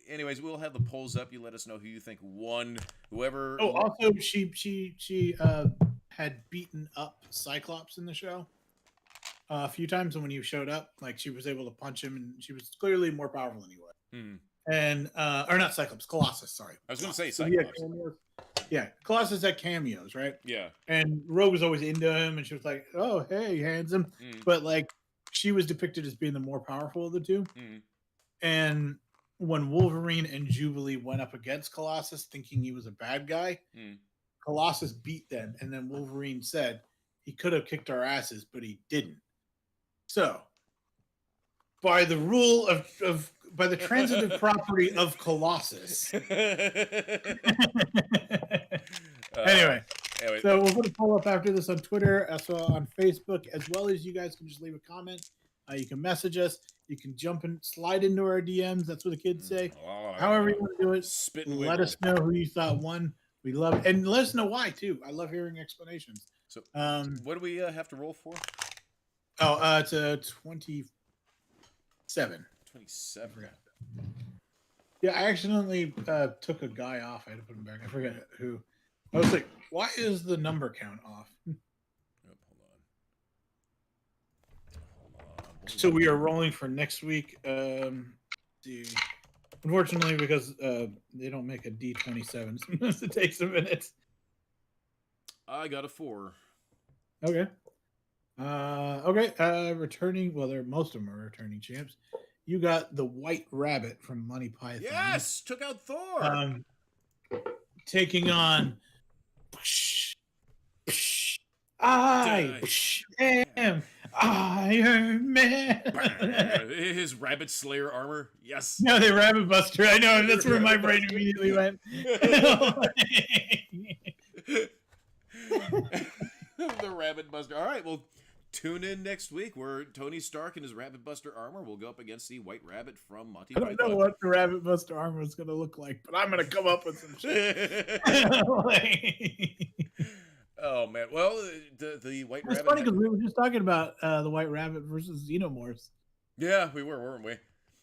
Anyways, we'll have the polls up. You let us know who you think won. Whoever. Oh, also, she had beaten up Cyclops in the show a few times, and when he showed up, like she was able to punch him, and she was clearly more powerful than he was. Hmm. And or not Cyclops, Colossus. Sorry, I was going to say so Cyclops. yeah, Colossus had cameos, right? Yeah. And Rogue was always into him, and she was like, "Oh, hey, handsome," but like she was depicted as being the more powerful of the two. And when Wolverine and Jubilee went up against Colossus, thinking he was a bad guy, Colossus beat them, and then Wolverine said he could have kicked our asses, but he didn't. So, by the rule of by the transitive property of Colossus. Anyway, so we'll put a poll up after this on Twitter, as well on Facebook, as well as you guys can just leave a comment. You can message us. You can jump and slide into our DMs. That's what the kids say. However you want to do it, let us know who you thought won. We love it. And let us know why, too. I love hearing explanations. So, what do we have to roll for? Oh, it's a 27. 27. Yeah, I accidentally took a guy off. I had to put him back. I forget who. I was like, why is the number count off? Hold on. So we are rolling for next week. See. Unfortunately, because they don't make a D27, sometimes it takes a minute. I got a 4. Okay. Okay. Returning. Well, most of them are returning champs. You got the White Rabbit from Monty Python. Yes, took out Thor. Taking on. I am Iron Man. His Rabbit Slayer armor. Yes. No, they Rabbit Buster. I know. That's where my brain immediately went. The Rabbit Buster. All right, well, tune in next week where Tony Stark and his Rabbit Buster armor will go up against the White Rabbit from Monty Python. I don't know what the Rabbit Buster armor is going to look like, but I'm going to come up with some shit. Oh man! Well, the White Rabbit. It's funny because we were just talking about the White Rabbit versus Xenomorphs. Yeah, we were, weren't we?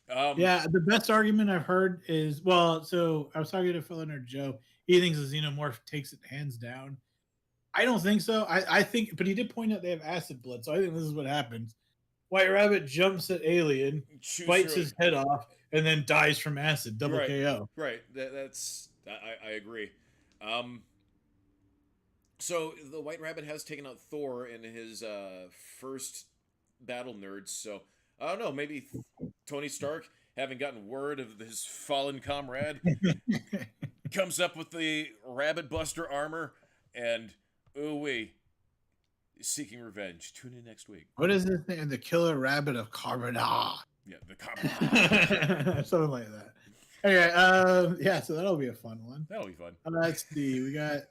Yeah, the best argument I've heard is so I was talking to Phil Nerd Joe. He thinks the Xenomorph takes it hands down. I don't think so. I think, but he did point out they have acid blood, so I think this is what happens. White Rabbit jumps at Alien, bites his head off, and then dies from acid. Double KO. Right. I agree. So the White Rabbit has taken out Thor in his first battle, nerds. So I don't know. Maybe Tony Stark, having gotten word of his fallen comrade, comes up with the Rabbit Buster armor and seeking revenge. Tune in next week. What is this thing? The Killer Rabbit of Carbonah. Yeah, the Carbonah. Something like that. Anyway, yeah, so that'll be a fun one. That'll be fun. Let's see. We got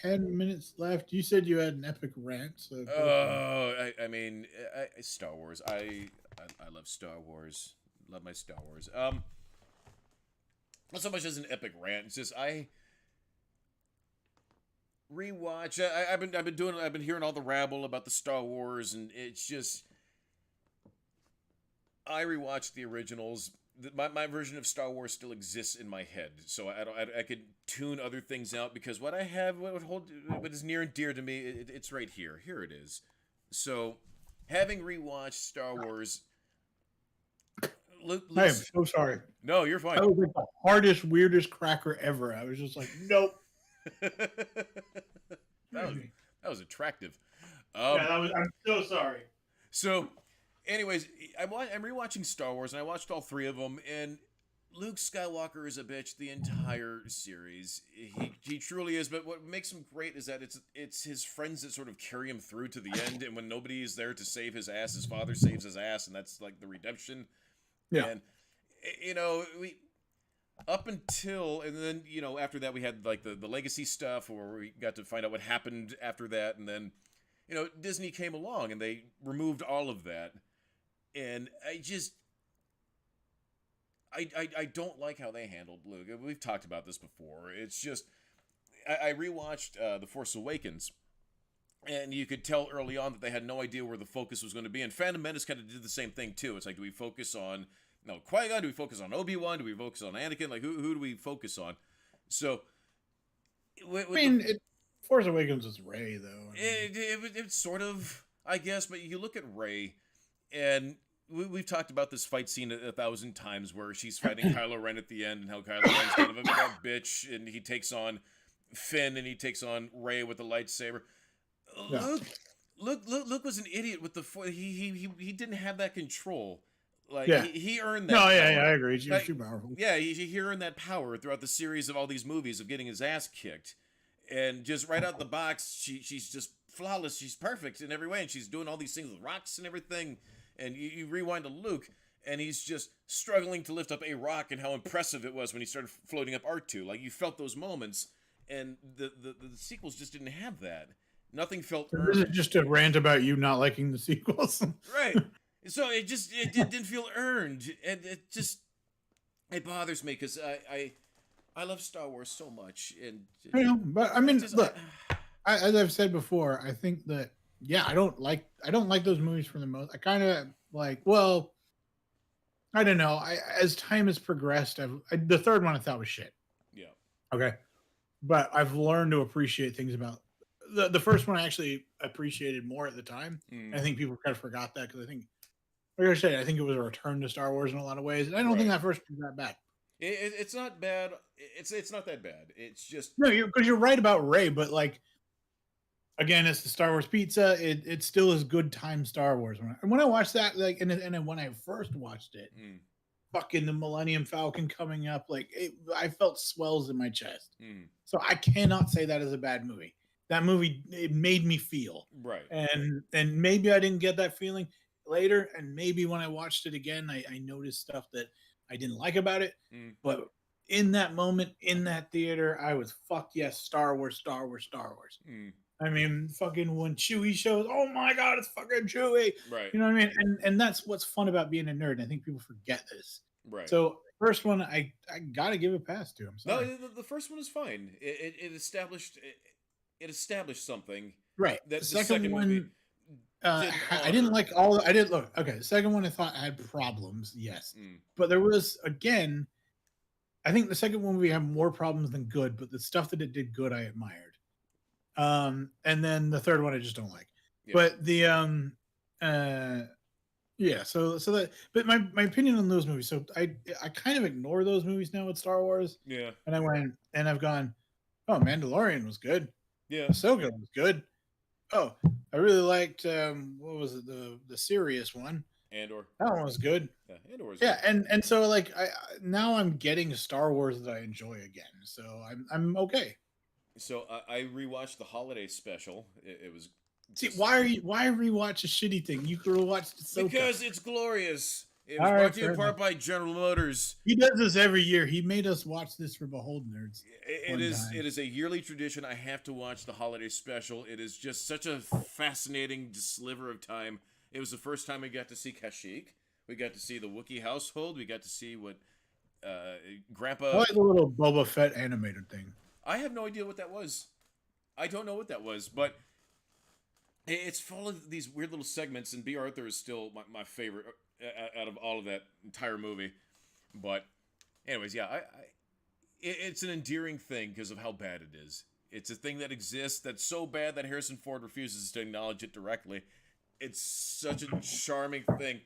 10 minutes left. You said you had an epic rant. So I mean, Star Wars. I love Star Wars. Love my Star Wars. Not so much as an epic rant. It's just I rewatch. I've been hearing all the rabble about the Star Wars, and it's just I rewatched the originals. My version of Star Wars still exists in my head, so I could tune other things out because what is near and dear to me, it's right here. Here it is. So, having rewatched Star Wars, I am so sorry. No, you're fine. That was like the hardest, weirdest cracker ever. I was just like, nope. that was attractive. I'm so sorry. So. Anyways, I'm rewatching Star Wars, and I watched all 3 of them, and Luke Skywalker is a bitch the entire series. He truly is, but what makes him great is that it's his friends that sort of carry him through to the end, and when nobody is there to save his ass, his father saves his ass, and that's like the redemption. Yeah. And, we up until, and then, after that we had like the legacy stuff, where we got to find out what happened after that, and then Disney came along and they removed all of that, and I don't like how they handled Luke. We've talked about this before. It's just I rewatched The Force Awakens, and you could tell early on that they had no idea where the focus was going to be. And Phantom Menace kind of did the same thing too. It's like, do we focus on Qui-Gon? Do we focus on Obi-Wan? Do we focus on Anakin? Like, who do we focus on? So, Force Awakens was Rey, though. It's sort of, I guess, but you look at Rey, and we've talked about this fight scene 1,000 times where she's fighting Kylo Ren at the end, and how Kylo Ren's kind of a bitch, and he takes on Finn, and he takes on Rey with the lightsaber. Yeah. Luke was an idiot with the he didn't have that control. Like, he earned that. No, yeah, I agree. She was too powerful. Yeah, he earned that power throughout the series of all these movies of getting his ass kicked. And just right out the box, she's just flawless. She's perfect in every way. And she's doing all these things with rocks and everything. And you rewind to Luke, and he's just struggling to lift up a rock, and how impressive it was when he started floating up R2. Like, you felt those moments, and the sequels just didn't have that. Nothing felt earned. This is just a rant about you not liking the sequels. Right. So it didn't feel earned. And it bothers me, because I love Star Wars so much. And but I mean, look, as I've said before, I think that, I don't like those movies for the most. I kind of like, well, I don't know. As time has progressed, the third one I thought was shit. Yeah. Okay. But I've learned to appreciate things about the first one. I actually appreciated more at the time. I think people kind of forgot that, because I think, like I said, I think it was a return to Star Wars in a lot of ways. And I don't think that first one was that bad. It's not bad. It's not that bad. It's just, no, because you're right about Rey, but like, again, it's the Star Wars pizza. It still is good time Star Wars. When I watched that, like, and then when I first watched it, fucking the Millennium Falcon coming up, like, I felt swells in my chest. So I cannot say that is a bad movie. That movie, it made me feel right, and maybe I didn't get that feeling later, and maybe when I watched it again, I noticed stuff that I didn't like about it. But in that moment, in that theater, I was, fuck yes, Star Wars, Star Wars, Star Wars. I mean, fucking when Chewie shows, oh my God, it's fucking Chewie. Right. You know what I mean? And that's what's fun about being a nerd. And I think people forget this. Right. So first one, I got to give a pass to him. No, the first one is fine. It established something. Right. That the second one, movie I didn't like all. I did look. Okay. The second one I thought had problems. Yes. But there was, again, I think the second one we had more problems than good, but the stuff that it did good, I admired. And then the third one I just don't like. Yeah. But the so that, but my opinion on those movies, so I kind of ignore those movies now with Star Wars. Yeah. And I went and I've gone, oh, Mandalorian was good. Yeah. Ahsoka was good. Oh, I really liked what was it, the serious one? Andor. That one was good. Yeah, Andor was good. And so like now I'm getting Star Wars that I enjoy again. So I'm okay. So I rewatched the holiday special. It was. See, why rewatch a shitty thing? You could rewatch Ahsoka. Because it's glorious. It was brought to you in part by General Motors. He does this every year. He made us watch this for Behold Nerds. It is a yearly tradition. I have to watch the holiday special. It is just such a fascinating sliver of time. It was the first time we got to see Kashyyyk. We got to see the Wookiee household. We got to see what Grandpa. I like the little Boba Fett animated thing. I have no idea what that was. I don't know what that was, but it's full of these weird little segments, and B. Arthur is still my favorite out of all of that entire movie. But anyways, yeah, it's an endearing thing because of how bad it is. It's a thing that exists that's so bad that Harrison Ford refuses to acknowledge it directly. It's such a charming thing.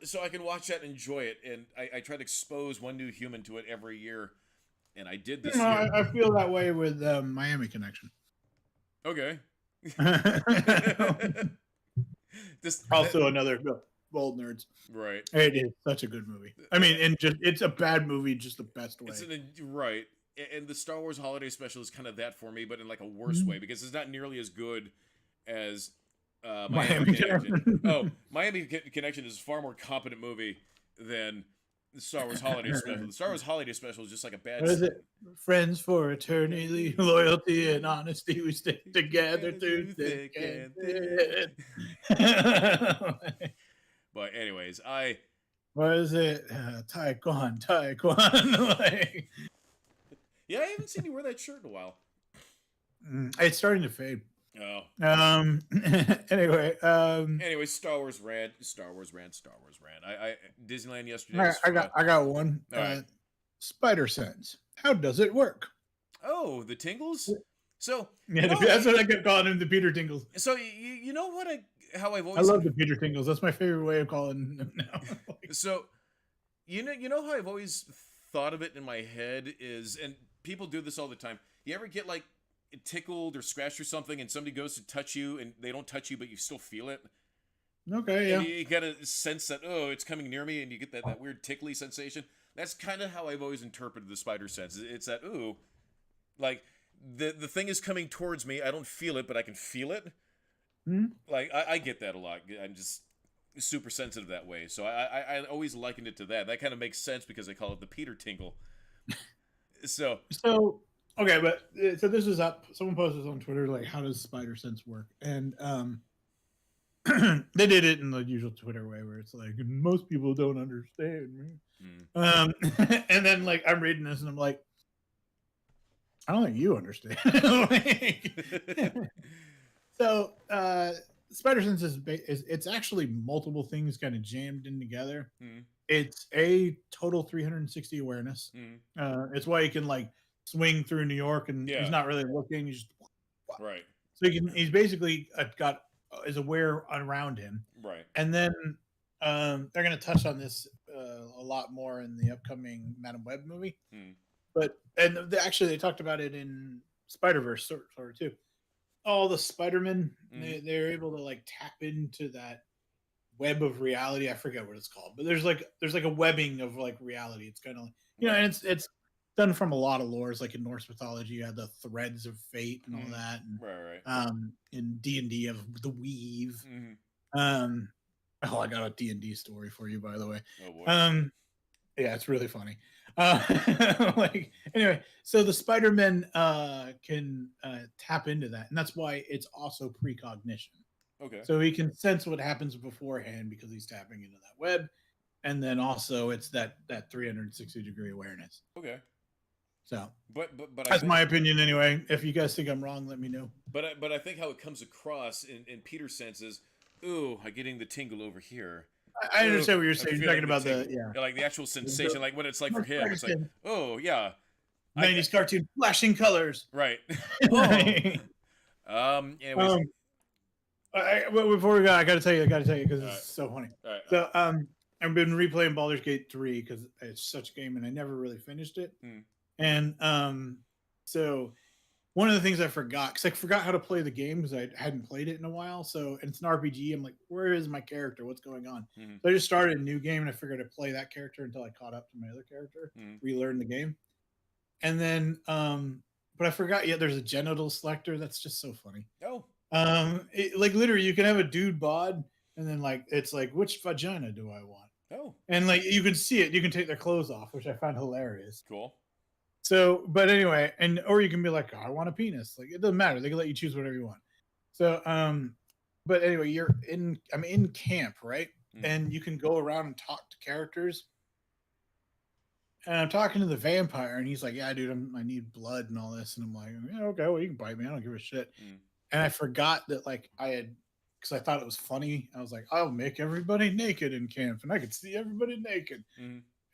So I can watch that and enjoy it, and I try to expose one new human to it every year, and I did this year. I feel that way with Miami Connection. Okay. Also another Bold Nerds. Right. It is such a good movie. I mean, and just it's a bad movie, just the best way. Right. And the Star Wars Holiday Special is kind of that for me, but in like a worse way, because it's not nearly as good as Miami Connection. Miami Connection is a far more competent movie than The Star Wars Holiday Special. The Star Wars Holiday Special is just like a bad. What is it? Friends for eternity, loyalty and honesty. We stick together through thick and thin. But anyways, What is it? Taekwondo. Like, yeah, I haven't seen you wear that shirt in a while. It's starting to fade. Oh. Anyway. Star Wars rant. I Disneyland yesterday. I got one. Right. Spider sense. How does it work? Oh, the tingles. So yeah, that's what I kept calling him, the Peter Tingles. So you know what how I've always. I love the Peter Tingles. That's my favorite way of calling them now. So, you know how I've always thought of it in my head is, and people do this all the time. You ever get like tickled or scratched or something, and somebody goes to touch you, and they don't touch you, but you still feel it? Okay, yeah. And you gotta sense that, oh, it's coming near me, and you get that weird tickly sensation. That's kind of how I've always interpreted the spider sense. It's that, ooh, like the thing is coming towards me. I don't feel it, but I can feel it. Mm-hmm. Like I get that a lot. I'm just super sensitive that way, so I always likened it to that. That kind of makes sense because I call it the Peter tingle. So okay, but so this is up. Someone posted this on Twitter, like, how does spider sense work? And they did it in the usual Twitter way, where it's like, most people don't understand me. And then like I'm reading this and I'm like, I don't think you understand. So spider sense is it's actually multiple things kind of jammed in together. It's a total 360 awareness. It's why you can like swing through New York and he's not really looking. He's just right. So he's basically is aware around him. Right. And then they're going to touch on this a lot more in the upcoming Madam Web movie. But actually they talked about it in Spider-Verse sort of too. All the Spider-Men, they're able to like tap into that web of reality. I forget what it's called, but there's like a webbing of like reality. It's kind of like, and it's done from a lot of lores. Like in Norse mythology, you have the threads of fate and all that. And, right. In D&D, you have the weave. I got a D&D story for you, by the way. Oh boy. Yeah, it's really funny. Like anyway, so the Spider-Men can tap into that, and that's why it's also precognition. Okay. So he can sense what happens beforehand because he's tapping into that web, and then also it's that 360-degree awareness. Okay. So, but that's my opinion anyway. If you guys think I'm wrong, let me know. But I think how it comes across in Peter's sense is, ooh, I'm getting the tingle over here. I understand what you're saying. You're talking about like the actual sensation, like what it's like for him. It's like, oh yeah, 90s cartoon, flashing colors. Right. Anyways. Before we go, I gotta tell you because it's so funny. So I've been replaying Baldur's Gate 3 because it's such a game and I never really finished it. And so one of the things I forgot, because I forgot how to play the game because I hadn't played it in a while. So and it's an RPG. I'm like, where is my character? What's going on? So I just started a new game and I figured I'd play that character until I caught up to my other character, relearn the game. And then, but I forgot, there's a genital selector. That's just so funny. Oh. Like literally you can have a dude bod and then like, it's like, which vagina do I want? Oh. And like, you can see it. You can take their clothes off, which I found hilarious. Cool. So, but anyway, or you can be like, oh, I want a penis. Like, it doesn't matter. They can let you choose whatever you want. So, but anyway, I'm in camp, right? And you can go around and talk to characters. And I'm talking to the vampire, and he's like, yeah, dude, I need blood and all this. And I'm like, yeah, okay, well, you can bite me. I don't give a shit. And I forgot that, like, because I thought it was funny. I was like, I'll make everybody naked in camp, and I could see everybody naked.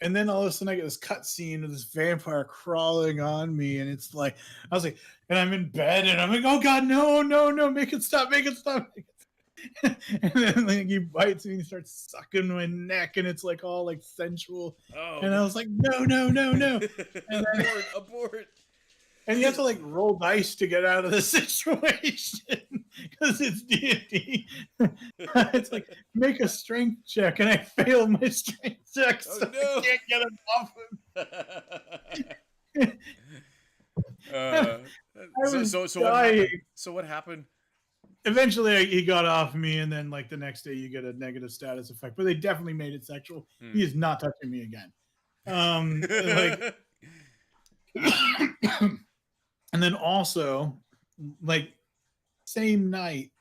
And then all of a sudden I get this cut scene of this vampire crawling on me. And it's like, I was like, and I'm in bed and I'm like, oh God, no, make it stop. And then like, he bites me and he starts sucking my neck and it's like all like sensual. Oh, and I was like, no. And then, abort. And you have to like roll dice to get out of the situation because it's D&D. It's like make a strength check, and I fail my strength check, so I can't get him off him. So what happened? Eventually, he got off me, and then like the next day, you get a negative status effect. But they definitely made it sexual. He is not touching me again. Like, and then also, like, same night,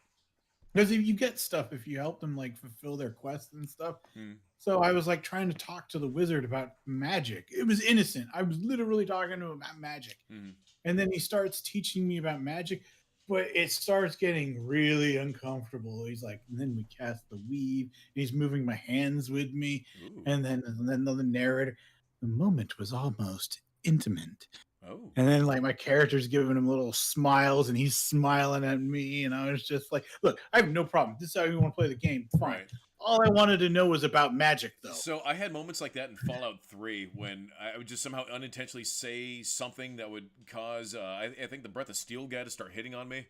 because if you get stuff if you help them like fulfill their quests and stuff. Hmm. So I was like trying to talk to the wizard about magic. It was innocent. I was literally talking to him about magic. Hmm. And then he starts teaching me about magic, but it starts getting really uncomfortable. He's like, and then we cast the weave, and he's moving my hands with me, Ooh. and then the narrator, the moment was almost intimate. Oh. And then like my character's giving him little smiles and he's smiling at me. And I was just like, look, I have no problem. This is how you want to play the game. Fine. Right. All I wanted to know was about magic, though. So I had moments like that in Fallout 3 when I would just somehow unintentionally say something that would cause, I think, the Breath of Steel guy to start hitting on me.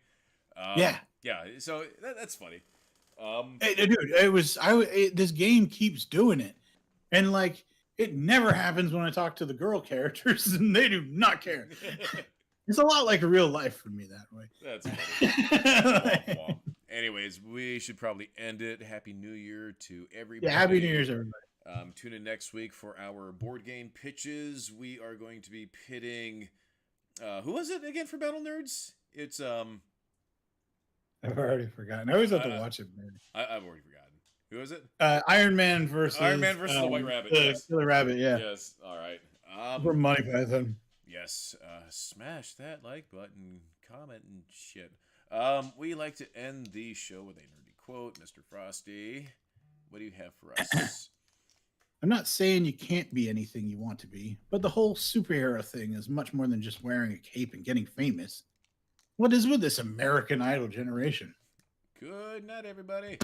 Yeah. Yeah, so that's funny. Dude, this game keeps doing it. And like, it never happens when I talk to the girl characters, and they do not care. It's a lot like real life for me that way. That's funny. Womp womp. Anyways, we should probably end it. Happy New Year to everybody. Yeah, Happy New Year's, everybody. Tune in next week for our board game pitches. We are going to be pitting. Who was it again for Battle Nerds? It's I've already forgotten. I always have to watch it, man. I've already forgotten. Who is it? Iron Man versus the White Rabbit. Yes. Killer Rabbit. Yeah. Yes. All right. For Monty Python. Yes. Smash that like button, comment, and shit. We like to end the show with a nerdy quote. Mr. Frosty, what do you have for us? I'm not saying you can't be anything you want to be, but the whole superhero thing is much more than just wearing a cape and getting famous. What is with this American Idol generation? Good night, everybody.